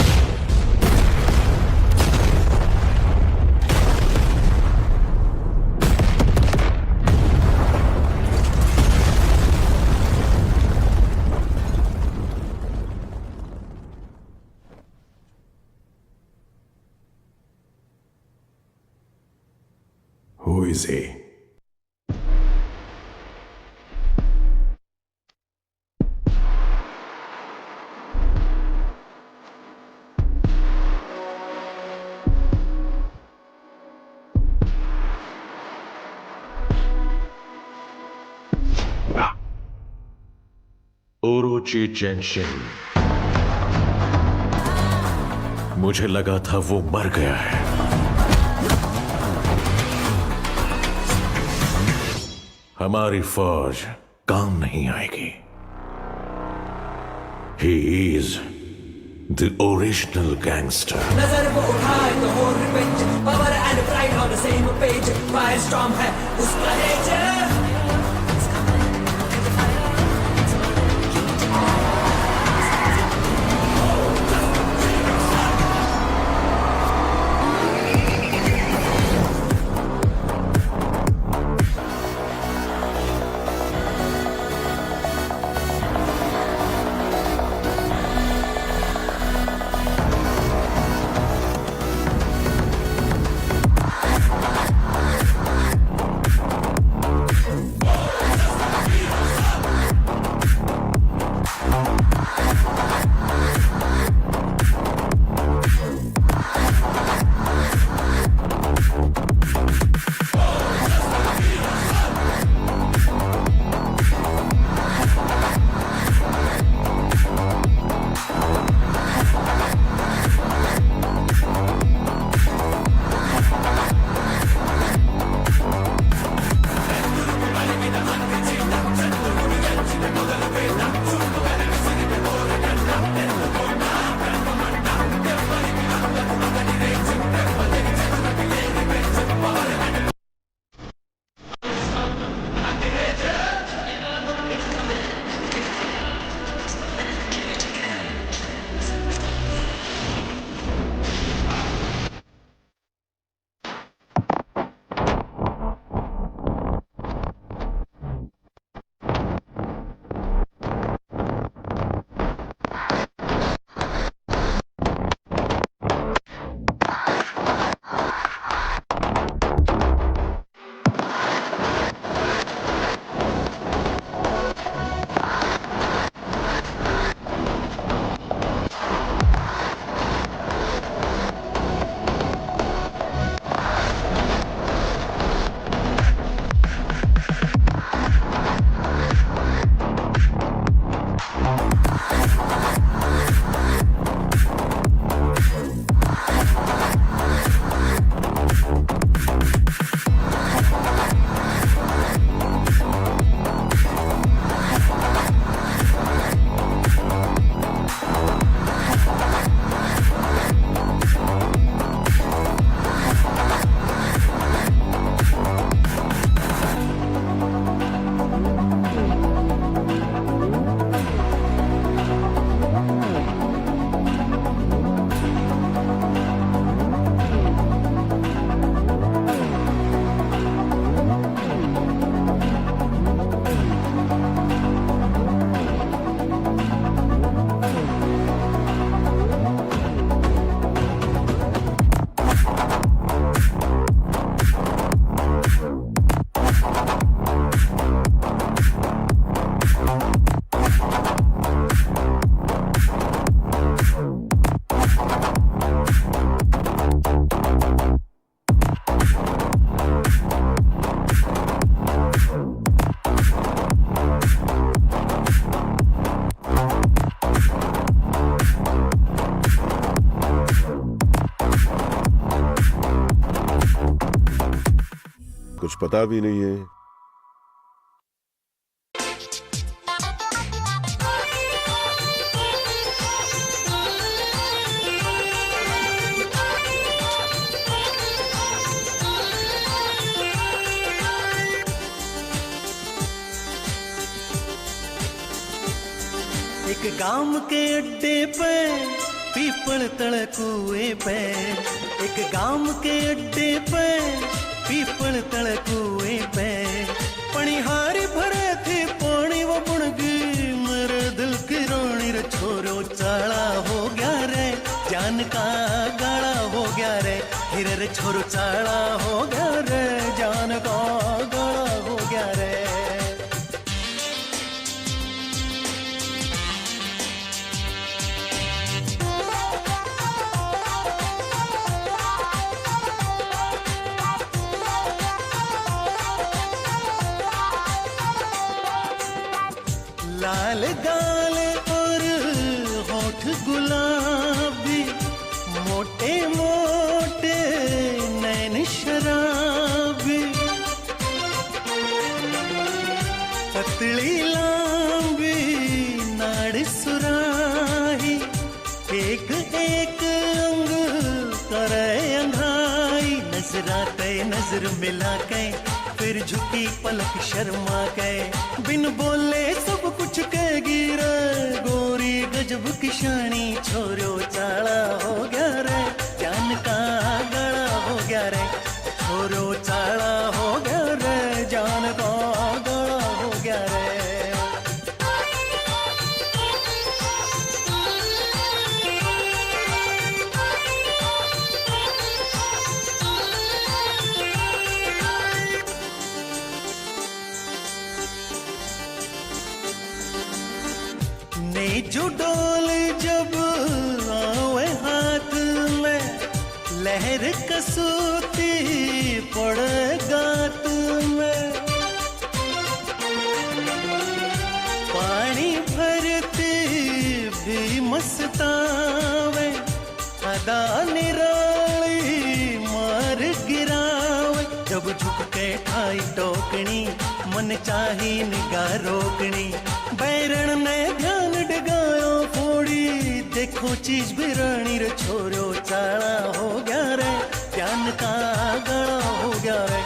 Who is he? ओरोची जेंशिन। मुझे लगा था वो मर गया है। हमारी फौज काम नहीं आएगी। He is the original gangster. नजर वो उठाए तो हो revenge, power and pride on the same page, fire storm है उसका नेचर। पता भी नहीं है। एक गांव के अड्डे पे पीपल तड़ कुएं पे, एक गांव के अड्डे पे पीपल तड़ कुएं पे पणिहारी भरे थे पानी वो बुणगी मेरे दिल की रोनी रे छोरो चाला हो गया रे जान का गाड़ा हो गया रे हिरे रे छोरो चाला हो गया रे जान का गाड़ा हो गया रे। लाल गाल और होठ गुलाबी मोटे मोटे नैन शराबी पतली लांबी नाड़ सुराही एक एक अंग करे अंघाई नजराते नजर मिला के फिर झुकी पलक शर्मा के बिन बोले सब कुछ कहेगी रे गोरी गजब की शानी छोरो चाला हो गया रे जान का गड़ा हो गया रे छोरो चाला हो गया रे जान का गड़ा हो गया रे। जो डोल जब आवे हाथ में लहर कसूती पड़े गात में पानी भरती भी मस्तावे अदा निराली मार गिरावे जब झुक के ठाई टोकनी मन चाही निगाह रोकनी बैरण ने ध्यान डगायो फोड़ी देखो चीज बिरानी रे छोरो चाला हो गया रे जान का गड़ा हो गया रे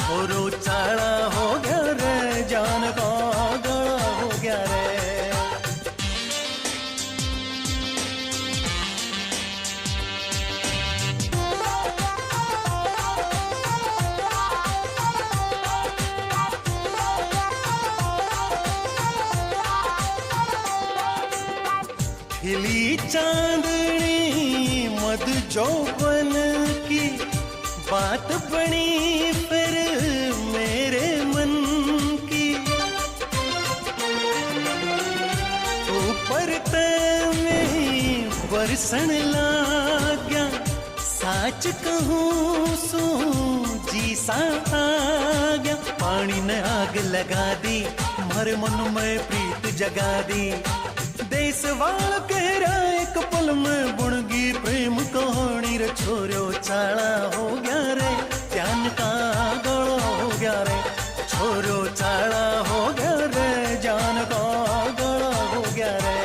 छोरो चाला हो गया रे जान का गड़ा हो गया रे। खिली चांदनी मध जौवन की बात बनी फिर मेरे मन की ऊपर में बरसन लाग्या साच कहूँ सू जी सा आ गया पानी ने आग लगा दी मर मन में प्रीत जगा दी देश वाल कह रहा एक पल में बुणगी प्रेम कहानी रे छोरो चाला हो गया रे जान का गड़ा हो गया रे छोरो चाला हो गया रे जान का गड़ा हो गया रे।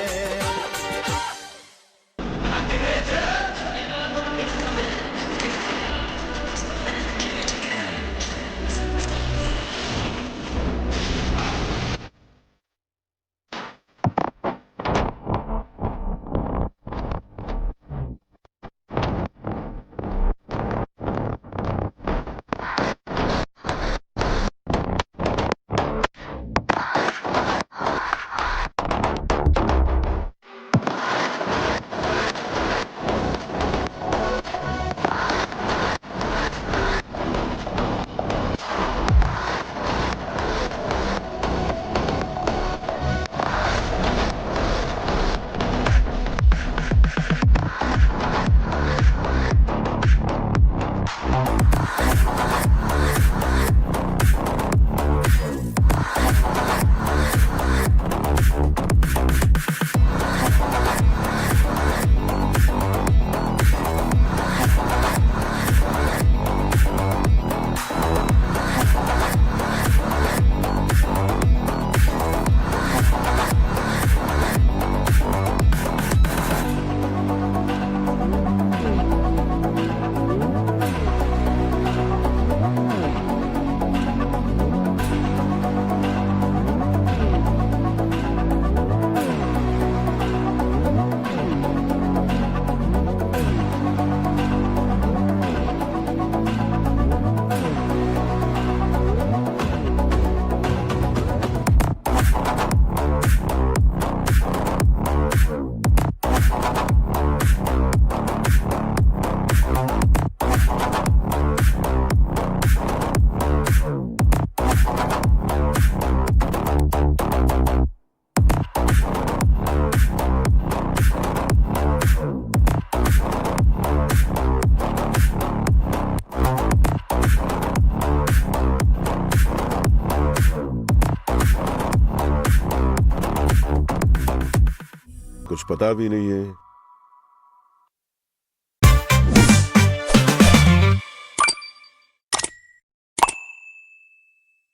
कुछ पता भी नहीं है।